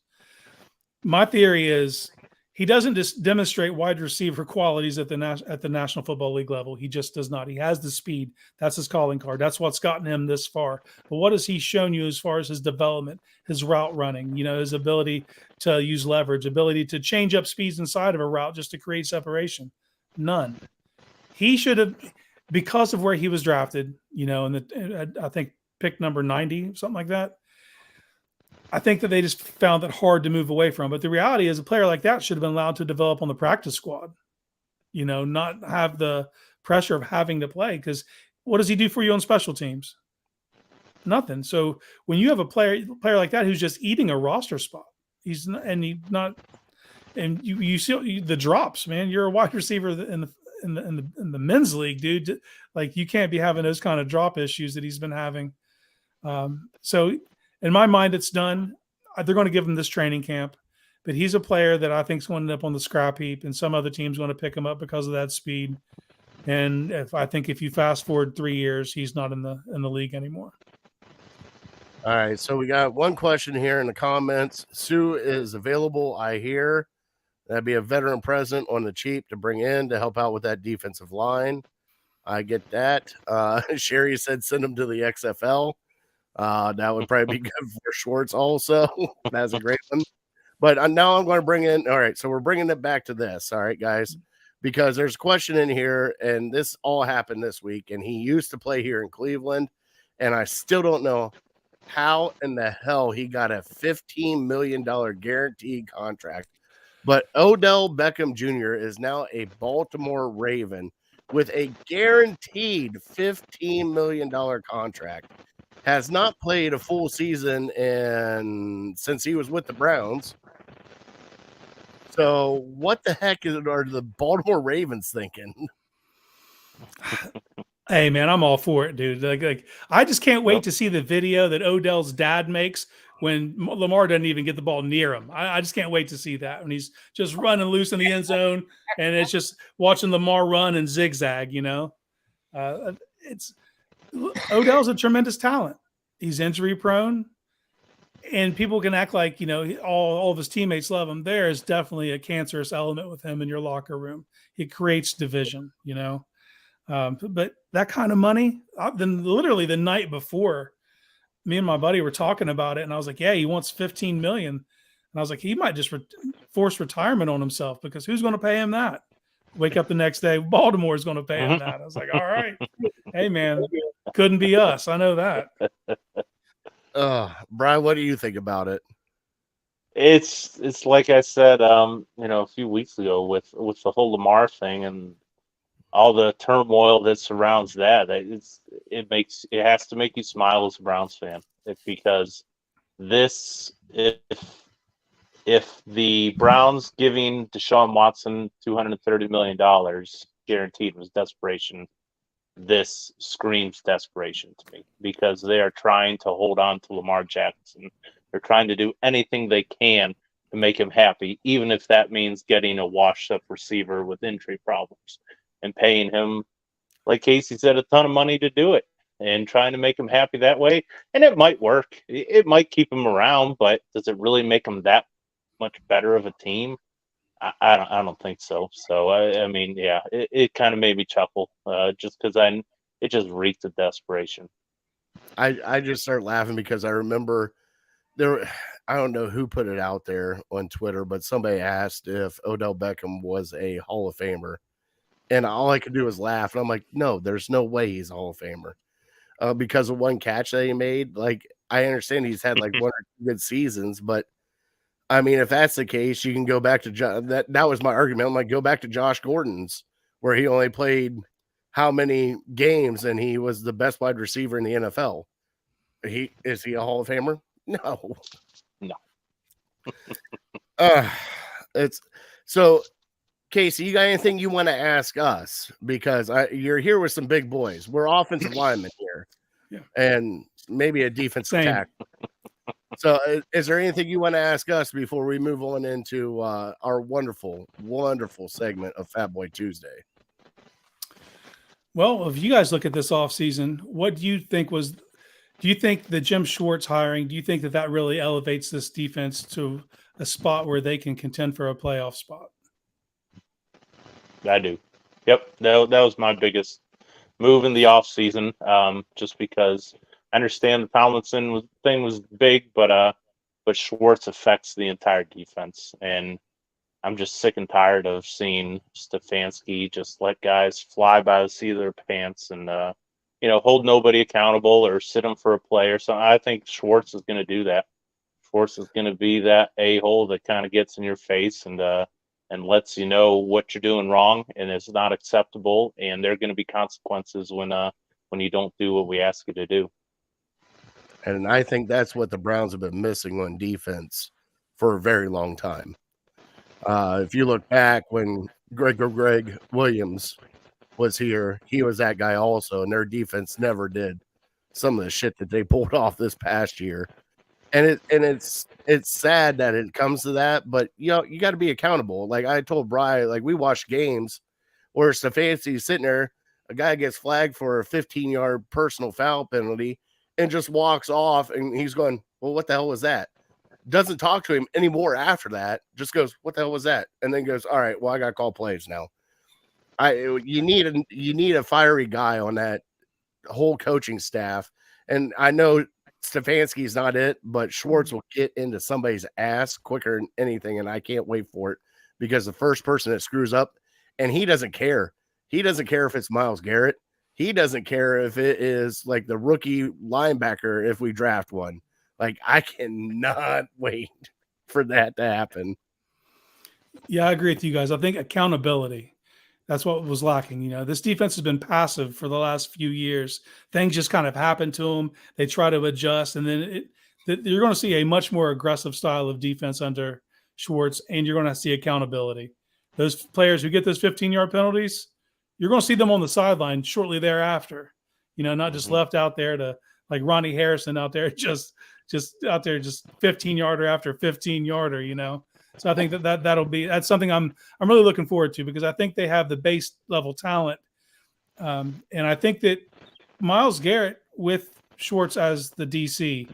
My theory is he doesn't just demonstrate wide receiver qualities at the National Football League level. He just does not. He has the speed. That's his calling card. That's what's gotten him this far. But what has he shown you as far as his development, his route running, his ability to use leverage, ability to change up speeds inside of a route just to create separation? None. He should have, because of where he was drafted, I think pick number 90, something like that. I think that they just found it hard to move away from. But the reality is a player like that should have been allowed to develop on the practice squad, not have the pressure of having to play. Because what does he do for you on special teams? Nothing. So when you have a player like that who's just eating a roster spot, you see the drops, man. You're a wide receiver in the men's league, dude. Like, you can't be having those kind of drop issues that he's been having. So in my mind, it's done. They're going to give him this training camp, but he's a player that I think is going to end up on the scrap heap, and some other team's going to pick him up because of that speed. And if you fast forward 3 years, he's not in the league anymore. All right, so we got one question here in the comments. Sue is available, I hear. That'd be a veteran present on the cheap to bring in to help out with that defensive line. I get that. Sherry said send him to the XFL. That would probably be good for Schwartz also. That's a great one. But now I'm going to bring in – all right, so we're bringing it back to this, all right, guys, because there's a question in here, and this all happened this week, and he used to play here in Cleveland, and I still don't know how in the hell he got a $15 million guaranteed contract. But Odell Beckham Jr. is now a Baltimore Raven with a guaranteed $15 million contract. Has not played a full season since he was with the Browns. So what the heck are the Baltimore Ravens thinking? Hey, man, I'm all for it, dude. Like I just can't wait to see the video that Odell's dad makes when Lamar doesn't even get the ball near him. I just can't wait to see that when he's just running loose in the end zone, and it's just watching Lamar run and zigzag. Odell's a tremendous talent. He's injury prone, and people can act like, all of his teammates love him. There is definitely a cancerous element with him in your locker room. It creates division, but that kind of money, then literally the night before, me and my buddy were talking about it, and I was like, yeah, he wants $15 million. And I was like, he might just force retirement on himself, because who's going to pay him that? Wake up the next day, Baltimore is going to pay him that. I was like, all right, hey, man, couldn't be us. I know that. Brian, what do you think about it? It's like I said, a few weeks ago with the whole Lamar thing and all the turmoil that surrounds that. It has to make you smile as a Browns fan, because if the Browns giving Deshaun Watson $230 million guaranteed was desperation, this screams desperation to me, because they are trying to hold on to Lamar Jackson. They're trying to do anything they can to make him happy, even if that means getting a washed-up receiver with injury problems and paying him, like Casey said, a ton of money to do it, and trying to make him happy that way. And it might work. It might keep him around, but does it really make him that much better of a team? I don't think so. So I mean, yeah, it kind of made me chuckle, just because it just reeked of desperation. I just started laughing because I remember I don't know who put it out there on Twitter, but somebody asked if Odell Beckham was a Hall of Famer, and all I could do was laugh. And I'm like, no, there's no way he's a Hall of Famer, because of one catch that he made. Like, I understand he's had like one or two good seasons, but I mean, if that's the case, you can go back to that was my argument. I'm like, go back to Josh Gordon's, where he only played how many games, and he was the best wide receiver in the NFL. Is he a Hall of Famer? No. It's so. Casey, you got anything you want to ask us? Because you're here with some big boys. We're offensive linemen here, and maybe a defensive tackle. So, is there anything you want to ask us before we move on into our wonderful, wonderful segment of Fat Boy Tuesday? Well, if you guys look at this offseason, what do you think do you think the Jim Schwartz hiring, do you think that really elevates this defense to a spot where they can contend for a playoff spot? I do. Yep. That was my biggest move in the offseason, just because I understand the Tomlinson thing was big, but Schwartz affects the entire defense. And I'm just sick and tired of seeing Stefanski just let guys fly by the seat of their pants and, hold nobody accountable or sit them for a play or something. I think Schwartz is going to do that. Schwartz is going to be that a-hole that kind of gets in your face and lets you know what you're doing wrong and it's not acceptable. And there are going to be consequences when you don't do what we ask you to do. And I think that's what the Browns have been missing on defense for a very long time. If you look back when Greg Williams was here, he was that guy also, and their defense never did some of the shit that they pulled off this past year. And it's sad that it comes to that, but you got to be accountable. Like I told Bri, like we watched games where Stefanski's sitting there, a guy gets flagged for a 15-yard personal foul penalty and just walks off, and he's going, well, what the hell was that? Doesn't talk to him anymore after that, just goes, what the hell was that? And then goes, all right, well, I got to call plays now. You need a fiery guy on that whole coaching staff. And I know Stefanski's not it, but Schwartz will get into somebody's ass quicker than anything, and I can't wait for it because the first person that screws up, and he doesn't care. He doesn't care if it's Myles Garrett. He doesn't care if it is like the rookie linebacker if we draft one. Like, I cannot wait for that to happen. Yeah, I agree with you guys. I think accountability, that's what was lacking. This defense has been passive for the last few years. Things just kind of happen to them. They try to adjust, and then you're going to see a much more aggressive style of defense under Schwartz, and you're going to see accountability. Those players who get those 15-yard penalties, you're going to see them on the sideline shortly thereafter. Not just left out there to like Ronnie Harrison out there, just out there, just 15-yarder after 15-yarder. So I think that's something I'm really looking forward to because I think they have the base level talent, and I think that Myles Garrett with Schwartz as the DC,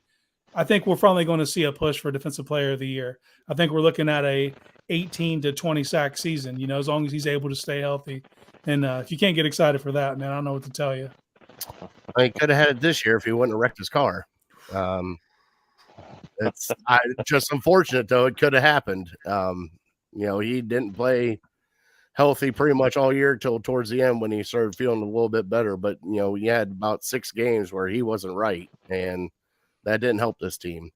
I think we're finally going to see a push for Defensive Player of the Year. I think we're looking at a 18 to 20 sack season. As long as he's able to stay healthy. And if you can't get excited for that, man, I don't know what to tell you. He could have had it this year if he wouldn't have wrecked his car. It's just unfortunate, though. It could have happened. He didn't play healthy pretty much all year till towards the end when he started feeling a little bit better. But, he had about 6 games where he wasn't right, and that didn't help this team.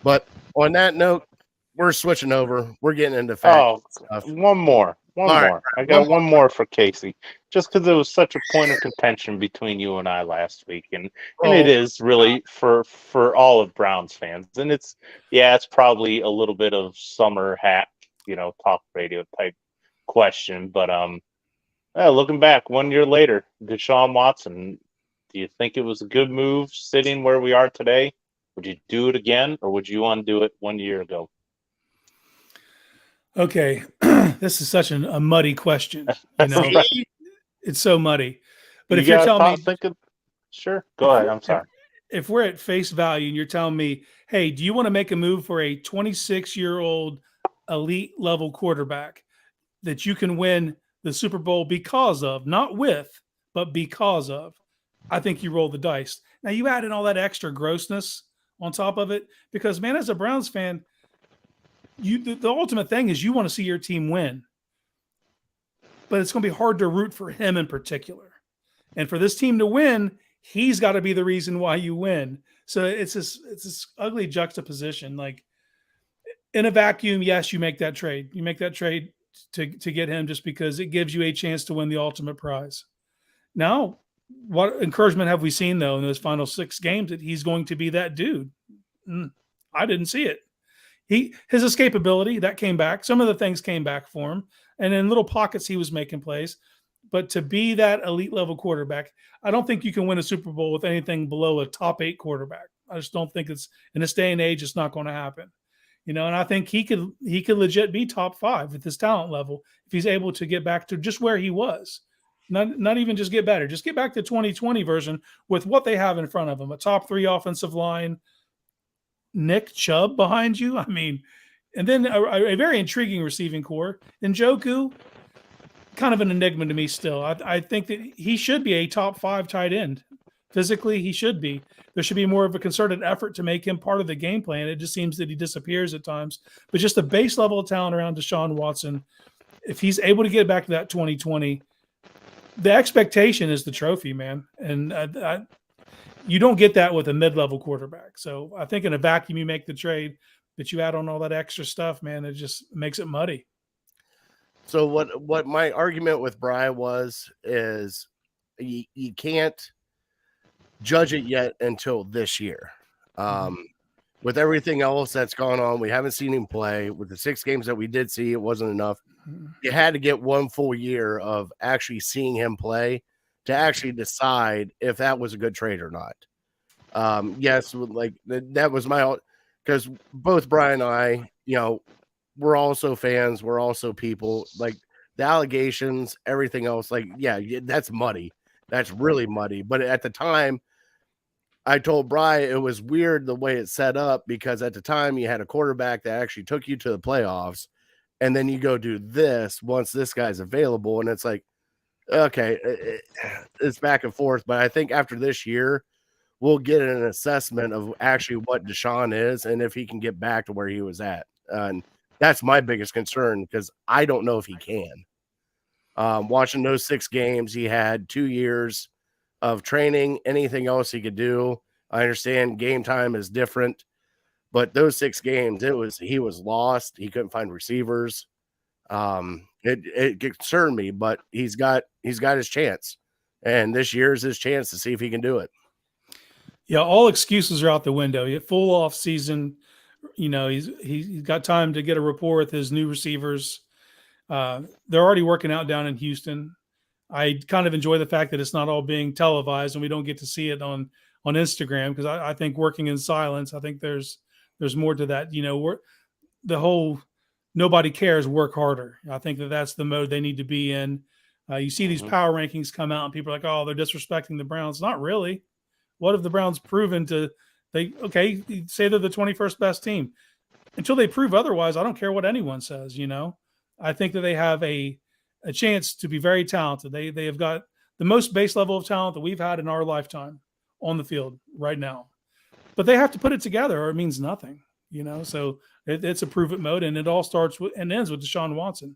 But on that note, we're switching over. We're getting into facts. One more. I got one more for Casey, just because it was such a point of contention between you and I last week, and it is really for all of Browns fans, and it's probably a little bit of summer hack, talk radio type question, but looking back 1 year later, Deshaun Watson, do you think it was a good move sitting where we are today? Would you do it again, or would you undo it 1 year ago? Okay, this is such a muddy question. It's so muddy. But if you're telling me, sure, go ahead. I'm sorry. If we're at face value and you're telling me, hey, do you want to make a move for a 26-year-old elite level quarterback that you can win the Super Bowl because of, not with, but because of, I think you roll the dice. Now you add in all that extra grossness on top of it because, man, as a Browns fan, the ultimate thing is you want to see your team win, but it's going to be hard to root for him in particular. And for this team to win, he's got to be the reason why you win. So it's this ugly juxtaposition. Like in a vacuum, yes, you make that trade. You make that trade to get him just because it gives you a chance to win the ultimate prize. Now, what encouragement have we seen, though, in those final 6 games that he's going to be that dude? I didn't see it. His escapability, that came back. Some of the things came back for him. And in little pockets, he was making plays. But to be that elite level quarterback, I don't think you can win a Super Bowl with anything below a top 8 quarterback. I just don't think it's, in this day and age, it's not going to happen. And I think he could legit be top 5 with his talent level if he's able to get back to just where he was. Not even just get better, just get back to 2020 version with what they have in front of them. A top 3 offensive line, Nick Chubb behind you. I mean, and then a very intriguing receiving core. Njoku, kind of an enigma to me still. I think that he should be a top 5 tight end. Physically, he should be. There should be more of a concerted effort to make him part of the game plan. It just seems that he disappears at times. But just the base level of talent around Deshaun Watson, if he's able to get back to that 2020, the expectation is the trophy, man. And you don't get that with a mid-level quarterback. So I think in a vacuum, you make the trade, but you add on all that extra stuff, man, it just makes it muddy. So what my argument with Bri is you can't judge it yet until this year. With everything else that's gone on, we haven't seen him play. With the 6 games that we did see, it wasn't enough. You had to get 1 full year of actually seeing him play to actually decide if that was a good trade or not. Yes, like that was my, because both Brian and I, we're also fans. We're also people. Like the allegations, everything else, like, yeah, that's muddy. That's really muddy. But at the time, I told Bri it was weird the way it's set up, because at the time you had a quarterback that actually took you to the playoffs, and then you go do this once this guy's available, and it's like, okay, it's back and forth. But I think after this year, we'll get an assessment of actually what Deshaun is and if he can get back to where he was at. And that's my biggest concern, because I don't know if he can. Watching those 6 games, he had 2 years of training, anything else he could do. I understand game time is different, but those 6 games, he was lost. He couldn't find receivers. It concerned me, but he's got his chance, and this year's his chance to see if he can do it. Yeah, all excuses are out the window. He had full off season. He's got time to get a rapport with his new receivers. They're already working out down in Houston. I kind of enjoy the fact that it's not all being televised and we don't get to see it on Instagram, because I think working in silence, I think there's more to that. The whole nobody cares, work harder. I think that's the mode they need to be in. You see these power rankings come out and people are like, oh, they're disrespecting the Browns. Not really. What have the Browns proven say they're the 21st best team. Until they prove otherwise, I don't care what anyone says, I think that they have a chance to be very talented. They have got the most base level of talent that we've had in our lifetime on the field right now. But they have to put it together or it means nothing, So it's a prove it mode, and it all starts with and ends with Deshaun Watson.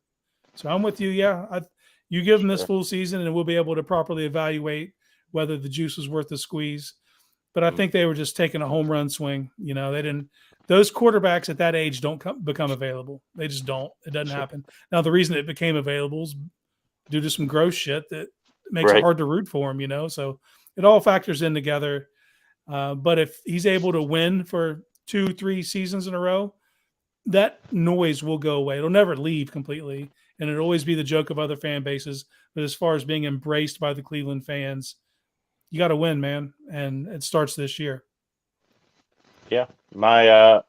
So I'm with you. Yeah, you give him this full season and we'll be able to properly evaluate whether the juice was worth the squeeze. But I think they were just taking a home run swing. They didn't. Those quarterbacks at that age don't become available. They just don't. It doesn't happen. Now, the reason it became available is due to some gross shit that makes it hard to root for him, So it all factors in together. But if he's able to win for 2-3 seasons in a row, that noise will go away. It'll never leave completely, and it'll always be the joke of other fan bases. But as far as being embraced by the Cleveland fans, you got to win, man, and it starts this year. Yeah, my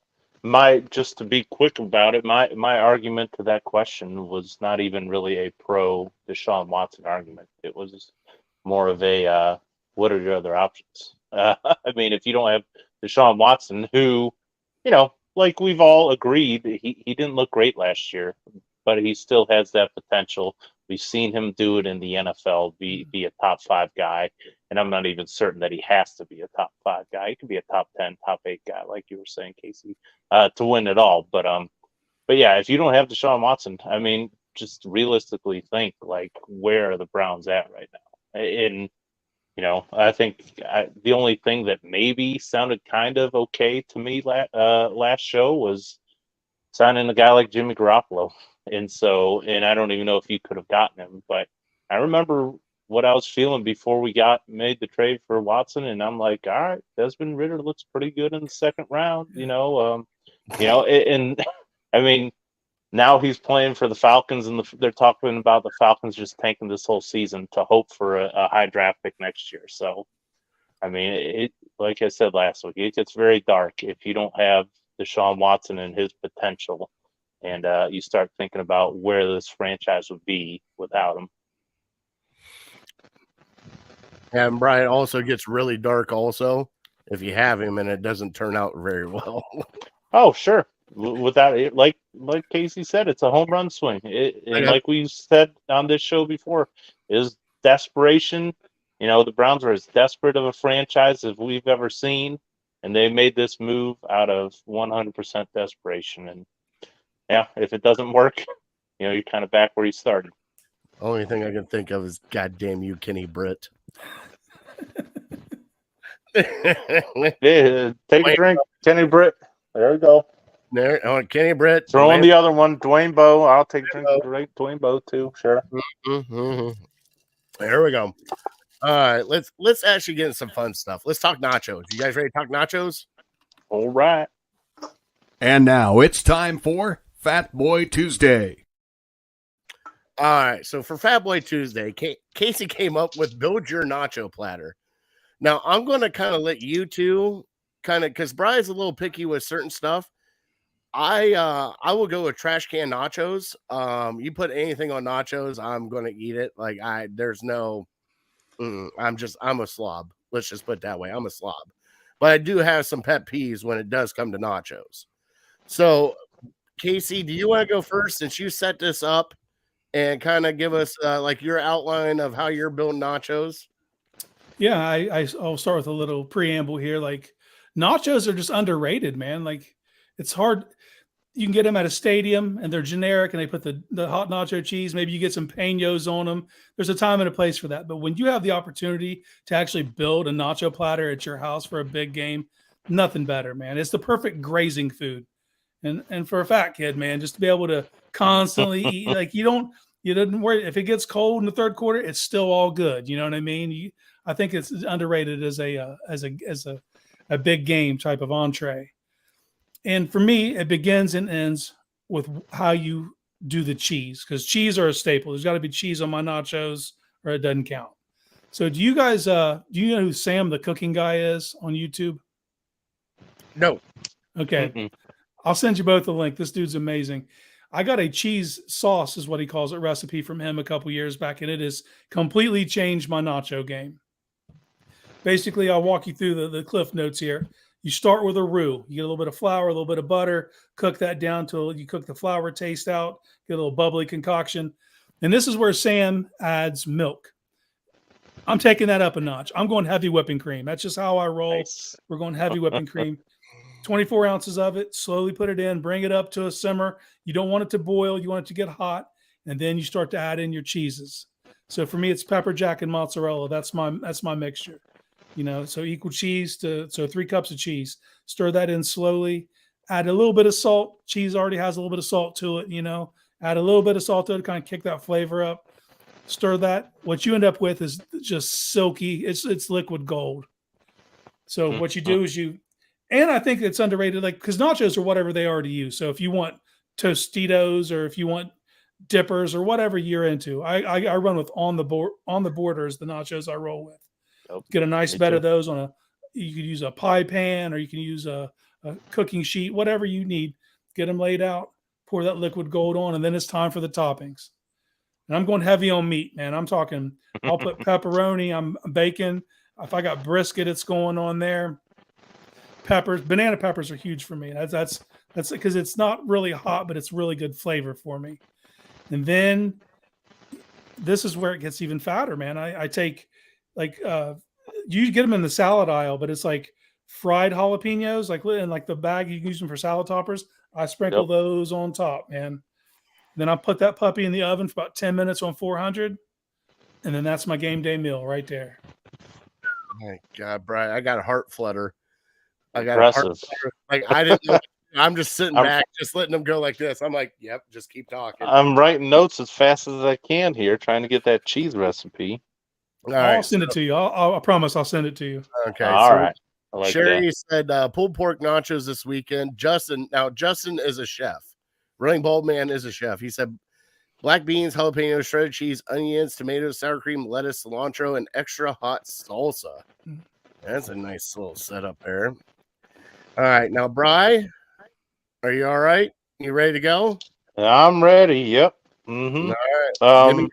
just to be quick about it, my argument to that question was not even really a pro Deshaun Watson argument. It was more of a what are your other options? I mean, if you don't have Deshaun Watson, who, like we've all agreed, he didn't look great last year, but he still has that potential. We've seen him do it in the NFL, be a top 5 guy. And I'm not even certain that he has to be a top 5 guy. He could be a top 10, top 8 guy, like you were saying, Casey, to win it all. But yeah, if you don't have Deshaun Watson, I mean, just realistically think, like, where are the Browns at right now? And, I think the only thing that maybe sounded kind of okay to me last show was signing a guy like Jimmy Garoppolo. And I don't even know if you could have gotten him, but I remember what I was feeling before we made the trade for Watson, and I'm like, all right, Desmond Ridder looks pretty good in the second round, and I mean, now he's playing for the Falcons, and they're talking about the Falcons just tanking this whole season to hope for a high draft pick next year. So, I mean, it like I said last week, it gets very dark if you don't have Deshaun Watson and his potential, and you start thinking about where this franchise would be without him. And Brian also gets really dark also if you have him and it doesn't turn out very well. Oh, sure. Without it, like Casey said, it's a home run swing. And like we said on this show before, is desperation. The Browns are as desperate of a franchise as we've ever seen, and they made this move out of 100% desperation. And yeah, if it doesn't work, you're kind of back where you started. Only thing I can think of is, goddamn you, Kenny Britt. Yeah, take a drink, Kenny Britt. There we go. There, Kenny Britt. Throw in the other one, Dwayne Bowe. I'll take a drink, Dwayne Bowe too. Sure. Mm-hmm. There we go. All right, let's actually get into some fun stuff. Let's talk nachos. You guys ready to talk nachos? All right. And now it's time for Fat Boy Tuesday. All right, so for Fat Boy Tuesday, Casey came up with Build Your Nacho Platter. Now, I'm going to kind of let you two because Brian's a little picky with certain stuff. I will go with trash can nachos. You put anything on nachos, I'm going to eat it. Like there's no, I'm a slob. Let's just put it that way. I'm a slob, but I do have some pet peeves when it does come to nachos. So Casey, do you want to go first since you set this up and kind of give us like your outline of how you're building nachos? Yeah, I'll start with a little preamble here. Like, nachos are just underrated, man. Like, it's hard. You can get them at a stadium and they're generic and they put the hot nacho cheese. Maybe you get some peños on them. There's a time and a place for that. But when you have the opportunity to actually build a nacho platter at your house for a big game, nothing better, man. It's the perfect grazing food. And for a fat kid, man, just to be able to constantly eat, like you didn't worry if it gets cold in the third quarter, it's still all good. You know what I mean? I think it's underrated as a big game type of entree. And for me, it begins and ends with how you do the cheese, because cheese are a staple. There's got to be cheese on my nachos or it doesn't count. So do you guys, do you know who Sam the cooking guy is on YouTube? No. Okay. Mm-mm. I'll send you both a link. This dude's amazing. I got a cheese sauce is what he calls it recipe from him a couple years back, and it has completely changed my nacho game. Basically, I'll walk you through the cliff notes here. You start with a roux. You get a little bit of flour, a little bit of butter, cook that down till you cook the flour taste out, get a little bubbly concoction. And this is where Sam adds milk. I'm taking that up a notch. I'm going heavy whipping cream. That's just how I roll. Nice. We're going heavy whipping cream. 24 ounces of it, slowly put it in, bring it up to a simmer. You don't want it to boil. You want it to get hot. And then you start to add in your cheeses. So for me, it's pepper jack and mozzarella. That's my mixture. So equal cheese so 3 cups of cheese. Stir that in slowly. Add a little bit of salt. Cheese already has a little bit of salt to it, Add a little bit of salt to it to kind of kick that flavor up. Stir that. What you end up with is just silky. It's liquid gold. So what you do is and I think it's underrated, like, because nachos are whatever they are to you. So if you want Tostitos or if you want dippers or whatever you're into, I run with on the borders, the nachos I roll with. Get a nice bed of those you could use a pie pan or you can use a cooking sheet, whatever you need. Get them laid out, pour that liquid gold on, and then it's time for the toppings. And I'm going heavy on meat, man. I'm talking, I'll put pepperoni, I'm bacon. If I got brisket, it's going on there. Peppers, banana peppers are huge for me. That's because it's not really hot, but it's really good flavor for me. And then this is where it gets even fatter, man. I take you get them in the salad aisle, but it's like fried jalapenos, like in like the bag you can use them for salad toppers. I sprinkle those on top, man. Then I put that puppy in the oven for about 10 minutes on 400, and then that's my game day meal right there. Oh my God, Brian, I got a heart flutter. I got Impressive. a heart flutter. Like I didn't know. I'm just sitting back, just letting them go like this. I'm like, yep, just keep talking. I'm writing notes as fast as I can here, trying to get that cheese recipe. All I'll right. send it to you. I promise I'll send it to you. Okay. All so right. I like Sherry that. said pulled pork nachos this weekend. Justin is a chef. Running Bald Man is a chef. He said black beans, jalapenos, shredded cheese, onions, tomatoes, sour cream, lettuce, cilantro, and extra hot salsa. That's a nice little setup there. All right. Now, Bri, are you all right? You ready to go? I'm ready. Yep. All Mm-hmm. right.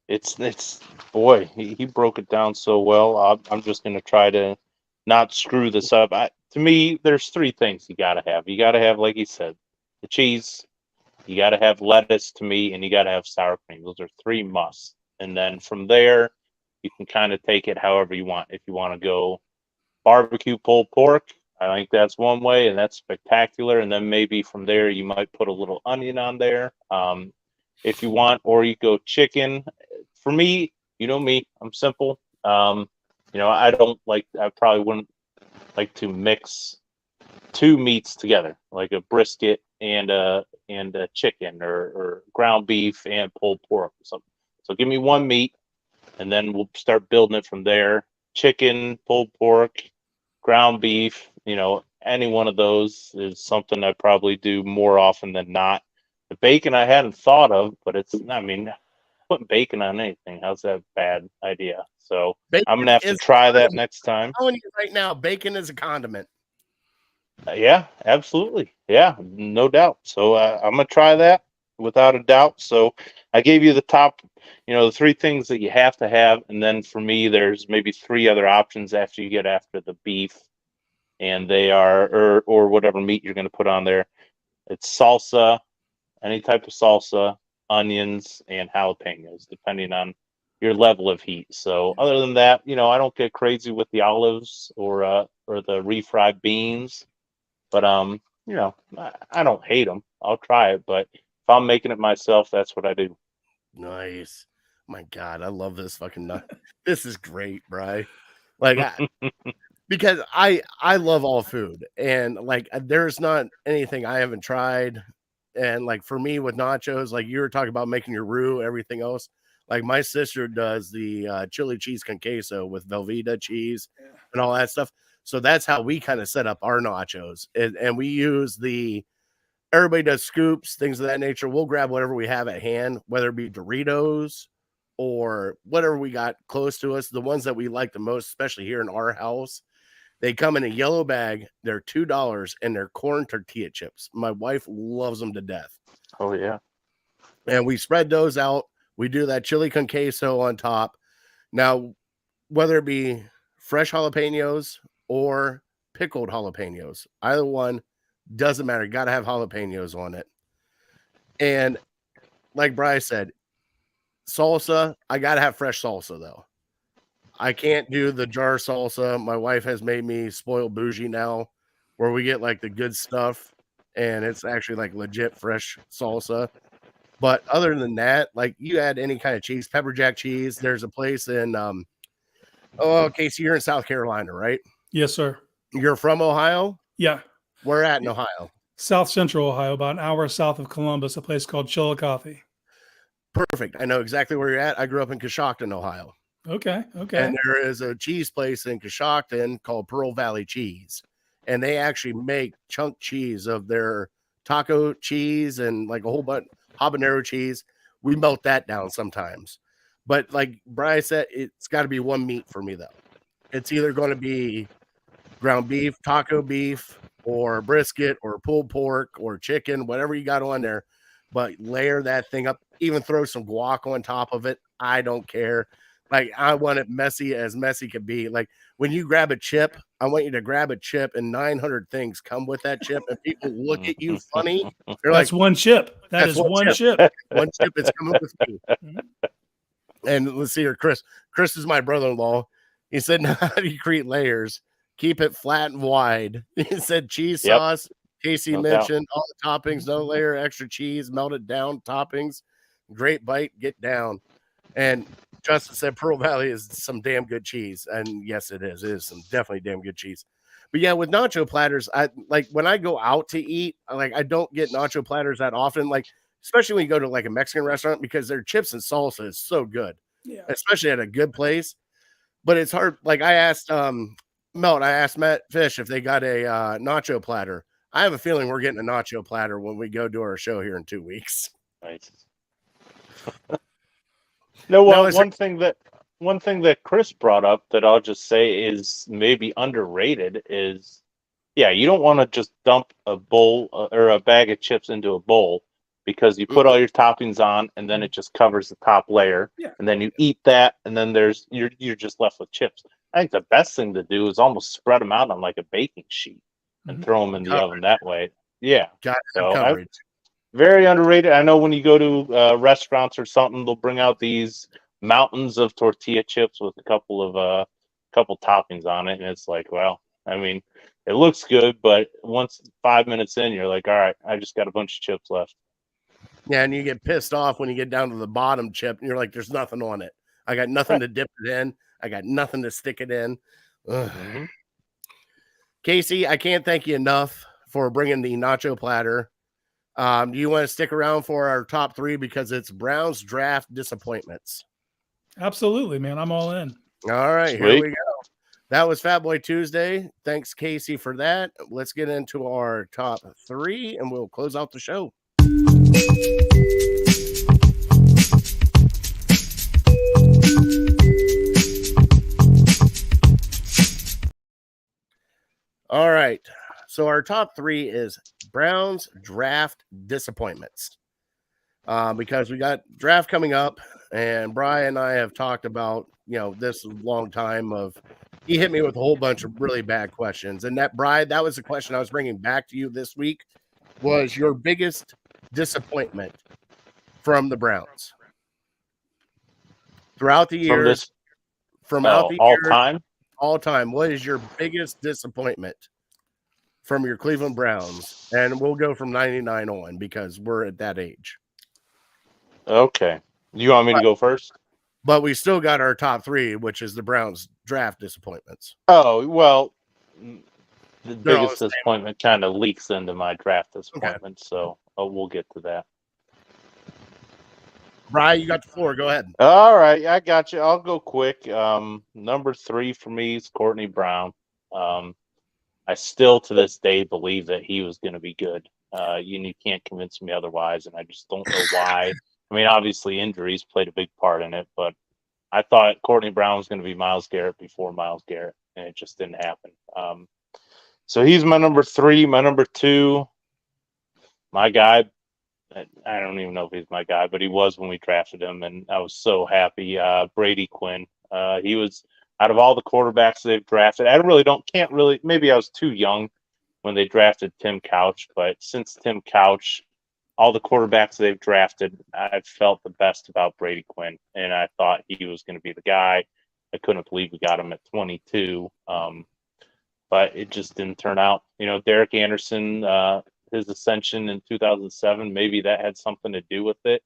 It's boy, he broke it down so well. I'm just gonna try to not screw this up. To me, there's three things you gotta have. You gotta have, like he said, the cheese. You gotta have lettuce to me, and you gotta have sour cream. Those are three musts. And then from there, you can kind of take it however you want. If you want to go barbecue pulled pork, I think that's one way, and that's spectacular. And then maybe from there, you might put a little onion on there, if you want, or you go chicken. For me, you know me, I'm simple. I probably wouldn't like to mix two meats together, like a brisket and a chicken, or ground beef and pulled pork or something. So give me one meat, and then we'll start building it from there. Chicken, pulled pork, ground beef, any one of those is something I probably do more often than not. The bacon I hadn't thought of, but putting bacon on anything, how's that a bad idea? So Bacon I'm gonna have to is try a that condiment. next time. I'm telling you right now, bacon is a condiment. Yeah, absolutely. Yeah, no doubt. So I'm gonna try that without a doubt. So I gave you the top, the three things that you have to have, and then for me, there's maybe three other options after you get after the beef, and they are or whatever meat you're gonna put on there. It's salsa, any type of salsa, onions, and jalapenos, depending on your level of heat. So other than that, I don't get crazy with the olives or the refried beans. But I don't hate them. I'll try it, but if I'm making it myself, that's what I do. Nice. My God, I love this fucking nut. This is great, Bri. Like, because I love all food, and like there's not anything I haven't tried. And like for me with nachos, like you were talking about making your roux, everything else. Like my sister does the chili cheese con queso with Velveeta cheese and all that stuff. So that's how we kind of set up our nachos, and we use everybody does scoops, things of that nature. We'll grab whatever we have at hand, whether it be Doritos or whatever we got close to us. The ones that we like the most, especially here in our house, they come in a yellow bag. They're $2, and they're corn tortilla chips. My wife loves them to death. Oh yeah. And we spread those out. We do that chili con queso on top. Now, whether it be fresh jalapenos or pickled jalapenos, either one, doesn't matter. Got to have jalapenos on it. And like Bri said, salsa, I got to have fresh salsa though. I can't do the jar salsa. My wife has made me spoil bougie now, where we get like the good stuff and it's actually like legit fresh salsa. But other than that, like you add any kind of cheese, pepper jack cheese. There's a place in Casey, you're in South Carolina, right? Yes, sir. You're from Ohio? Yeah. Where at in Ohio? South Central Ohio, about an hour south of Columbus, a place called Chillicothe. Perfect. I know exactly where you're at. I grew up in Coshocton, Ohio. Okay. And there is a cheese place in Coshocton called Pearl Valley Cheese. And they actually make chunk cheese of their taco cheese and like a whole bunch habanero cheese. We melt that down sometimes. But like Bri said, it's got to be one meat for me, though. It's either going to be ground beef, taco beef, or brisket, or pulled pork, or chicken, whatever you got on there. But layer that thing up, even throw some guac on top of it. I don't care. Like, I want it messy as messy could be. Like, when you grab a chip, I want you to grab a chip, and 900 things come with that chip, and people look at you funny. They're That's like, one chip. That's one chip. One chip is coming with me. And let's see here, Chris. Chris is my brother-in-law. He said, "Now, how do you create layers? Keep it flat and wide." He said, cheese sauce. Casey mentioned all the toppings, no layer, extra cheese, melted down toppings. Great bite, get down. And Justin said Pearl Valley is some damn good cheese. And yes, it is. It is some definitely damn good cheese. But yeah, with nacho platters, I like when I go out to eat, I don't get nacho platters that often, like especially when you go to like a Mexican restaurant, because their chips and salsa is so good. Yeah. especially at a good place. But it's hard. Like I asked Melt, I asked Matt Fish if they got a nacho platter. I have a feeling we're getting a nacho platter when we go do our show here in 2 weeks. Right. No, Now, one thing that Chris brought up that I'll just say is maybe underrated is, yeah, you don't want to just dump a bowl or a bag of chips into a bowl because you put all your toppings on and then it just covers the top layer, Yeah. and then you eat that and then you're just left with chips. I think the best thing to do is almost spread them out on like a baking sheet and throw them in the oven that way. Yeah. Got So coverage. very underrated. I know when you go to restaurants or something, they'll bring out these mountains of tortilla chips with a couple toppings on it, and it's like, well, I mean, it looks good, but once 5 minutes in, you're like, all right, I just got a bunch of chips left. Yeah, and you get pissed off when you get down to the bottom chip, and you're like, "There's nothing on it. I got nothing to dip it in. I got nothing to stick it in." Casey, I can't thank you enough for bringing the nacho platter. Do you want to stick around for our top 3 because it's Browns draft disappointments? Absolutely, man. I'm all in. All right, Sweet. here we go. That was Fat Boy Tuesday. Thanks, Casey, for that. Let's get into our top 3, and we'll close out the show. All right. So our top 3 is Browns draft disappointments. Because we got draft coming up, and Brian and I have talked about, this long time of, he hit me with a whole bunch of really bad questions. And that, Brian, that was the question I was bringing back to you this week, was your biggest disappointment from the Browns throughout the years, all time. What is your biggest disappointment from your Cleveland Browns? And we'll go from 99 on because we're at that age. Okay. You want me to go first? But we still got our top 3, which is the Browns draft disappointments. Oh, well, the biggest disappointment kind of leaks into my draft disappointment, so we'll get to that. Brian, you got the floor. Go ahead. All right, I got you. I'll go quick. Number 3 for me is Courtney Brown. I still, to this day, believe that he was going to be good. You can't convince me otherwise, and I just don't know why. I mean, obviously, injuries played a big part in it, but I thought Courtney Brown was going to be Myles Garrett before Myles Garrett, and it just didn't happen. So he's my number 3. My number 2, my guy, I don't even know if he's my guy, but he was when we drafted him, and I was so happy. Brady Quinn. He was, out of all the quarterbacks they've drafted, maybe I was too young when they drafted Tim Couch, but since Tim Couch, all the quarterbacks they've drafted, I've felt the best about Brady Quinn, and I thought he was going to be the guy. I couldn't believe we got him at 22, but it just didn't turn out. Derek Anderson, his ascension in 2007, maybe that had something to do with it,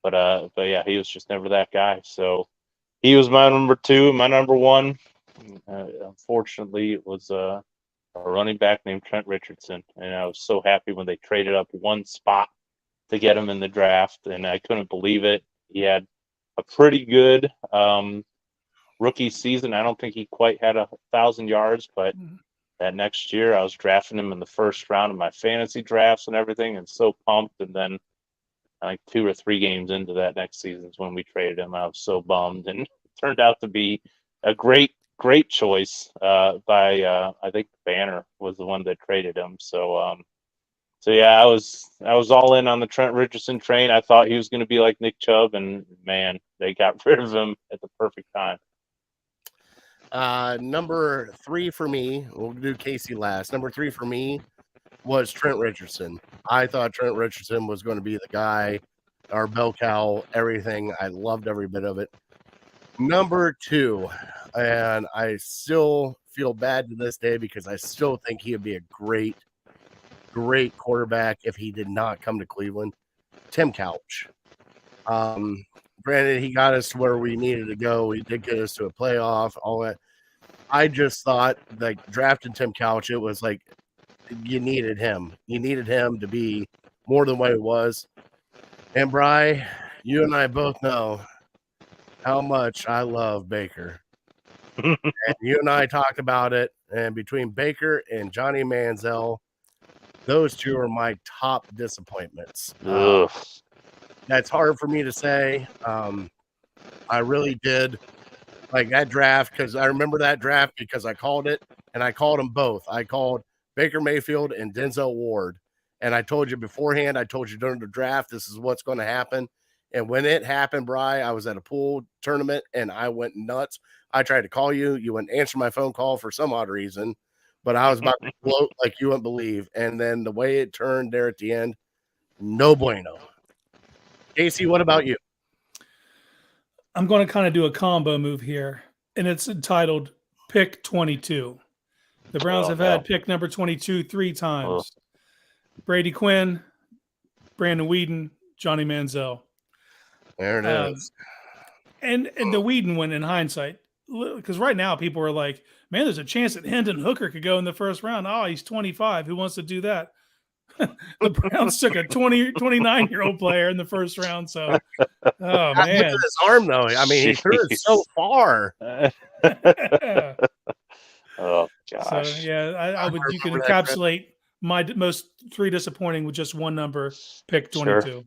but yeah, he was just never that guy. So he was my number 2. My number 1, unfortunately, it was a running back named Trent Richardson, and I was so happy when they traded up one spot to get him in the draft, and I couldn't believe it. He had a pretty good rookie season. I don't think he quite had 1,000 yards, but that next year I was drafting him in the first round of my fantasy drafts and everything, and so pumped. And then like 2 or 3 games into that next season is when we traded him. I was so bummed, and it turned out to be a great choice by I think Banner was the one that traded him. So yeah, I was all in on the Trent Richardson train. I thought he was going to be like Nick Chubb, and man, they got rid of him at the perfect time. Number 3 for me, we'll do Casey last. Number 3 for me was Trent Richardson. I thought Trent Richardson was going to be the guy, our bell cow, everything. I loved every bit of it. Number 2, and I still feel bad to this day because I still think he would be a great quarterback if he did not come to Cleveland. Tim Couch. Granted, he got us to where we needed to go. He did get us to a playoff, all that. I just thought, like, drafting Tim Couch, it was like you needed him. You needed him to be more than what it was. And, Bri, you and I both know how much I love Baker. And you and I talked about it, and between Baker and Johnny Manziel, those two are my top disappointments. Ugh. That's hard for me to say. I really did like that draft because I remember that draft because I called it, and I called them both. I called Baker Mayfield and Denzel Ward, and I told you beforehand. I told you during the draft, this is what's going to happen. And when it happened, Bri, I was at a pool tournament and I went nuts. I tried to call you. You wouldn't answer my phone call for some odd reason, but I was about to float like you wouldn't believe. And then the way it turned there at the end, no bueno. Casey, what about you? I'm going to kind of do a combo move here, and it's entitled Pick 22. The Browns have had pick number 22 3 times. Brady Quinn, Brandon Weeden, Johnny Manziel. There it is. And the Weeden one in hindsight, because right now people are like, man, there's a chance that Hendon Hooker could go in the first round. Oh, he's 25. Who wants to do that? The Browns took a 29-year-old player in the first round. So, oh, man. Look at his arm, though. I mean, he threw it so far. Oh, gosh. So, yeah, I would. You can encapsulate my most 3 disappointing with just one number, pick 22. Sure.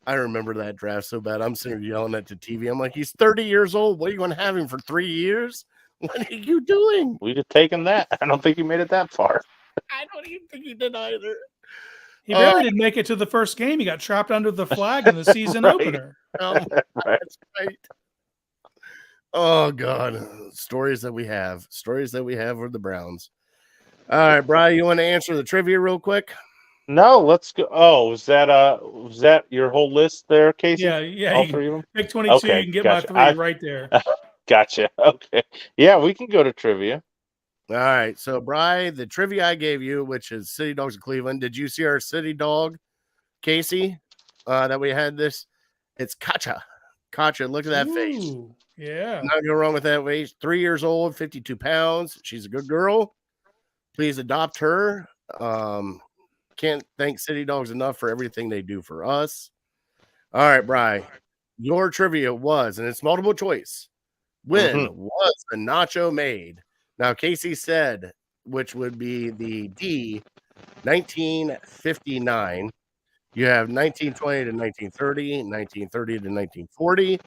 I remember that draft so bad. I'm sitting here yelling at the TV. I'm like, he's 30 years old. What are you going to have him for 3 years? What are you doing? We'd have taken that. I don't think he made it that far. I don't even think he did either. He barely didn't make it to the first game. He got trapped under the flag in the season opener. That's right. Oh, God. Stories that we have with the Browns. All right, Brian, you want to answer the trivia real quick? No, let's go. Oh, was that your whole list there, Casey? Yeah. All 3 of them? Pick 22, Okay, you can get gotcha. my 3 right there. Gotcha. Okay. Yeah, we can go to trivia. All right. So, Brian, the trivia I gave you, which is City Dogs of Cleveland. Did you see our city dog, Casey, that we had this? It's Kacha. Kacha, look at that face. Yeah. Not go wrong with that face. 3 years old, 52 pounds. She's a good girl. Please adopt her. Can't thank City Dogs enough for everything they do for us. All right, Brian, your trivia was, and it's multiple choice. When was the nacho made? Now, Casey said, which would be the D, 1959. You have 1920 to 1930, 1930 to 1940,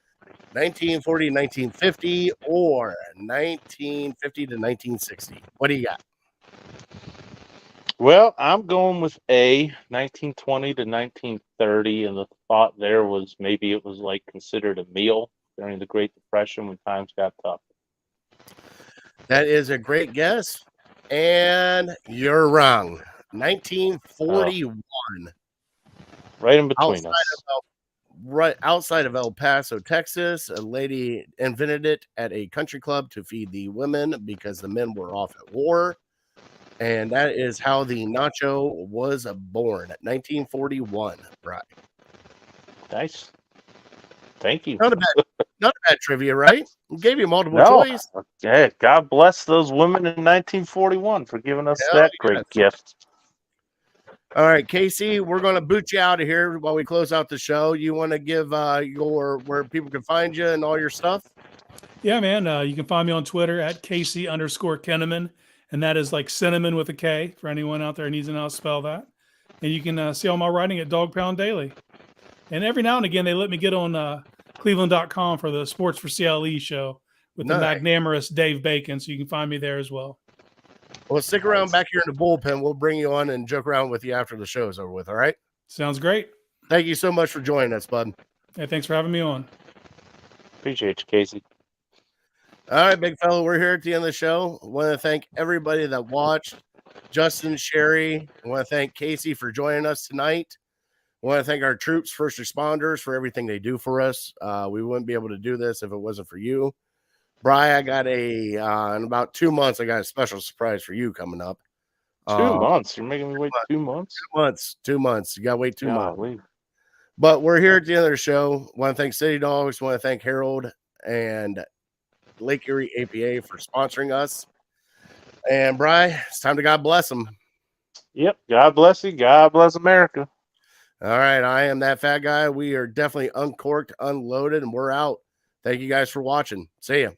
1940 to 1950, or 1950 to 1960. What do you got? Well, I'm going with A, 1920 to 1930, and the thought there was maybe it was like considered a meal during the Great Depression when times got tough. That is a great guess, and you're wrong. 1941. Right in between us. Right outside of El Paso, Texas, a lady invented it at a country club to feed the women because the men were off at war. And that is how the nacho was born at 1941, right? Nice. Thank you. Not a bad trivia, right? We gave you multiple choice. Yeah, God bless those women in 1941 for giving us that great gift. All right, Casey, we're going to boot you out of here while we close out the show. You want to give where people can find you and all your stuff? Yeah, man. You can find me on Twitter at Casey_Kenneman. And that is like cinnamon with a K for anyone out there who needs to know how to spell that. And you can see all my writing at Dog Pound Daily. And every now and again, they let me get on Cleveland.com for the Sports for CLE show with the magnanimous Dave Bacon. So you can find me there as well. Well, stick around back here in the bullpen. We'll bring you on and joke around with you after the show's over with. All right. Sounds great. Thank you so much for joining us, bud. Hey, thanks for having me on. Appreciate you, Casey. All right, big fella, we're here at the end of the show. I want to thank everybody that watched. Justin, Sherry. I want to thank Casey for joining us tonight. I want to thank our troops, first responders, for everything they do for us. We wouldn't be able to do this if it wasn't for you. Bri, I got in about 2 months, I got a special surprise for you coming up. 2 months? You're making me wait 2 months? 2 months. You got to wait 2 months. Wait. But we're here at the end of the show. I want to thank City Dogs. I want to thank Harold and Lake Erie APA for sponsoring us. And Bri, it's time to God bless them. Yep. God bless you. God bless America. All right. I am that fat guy. We are definitely uncorked, unloaded, and we're out. Thank you guys for watching. See ya.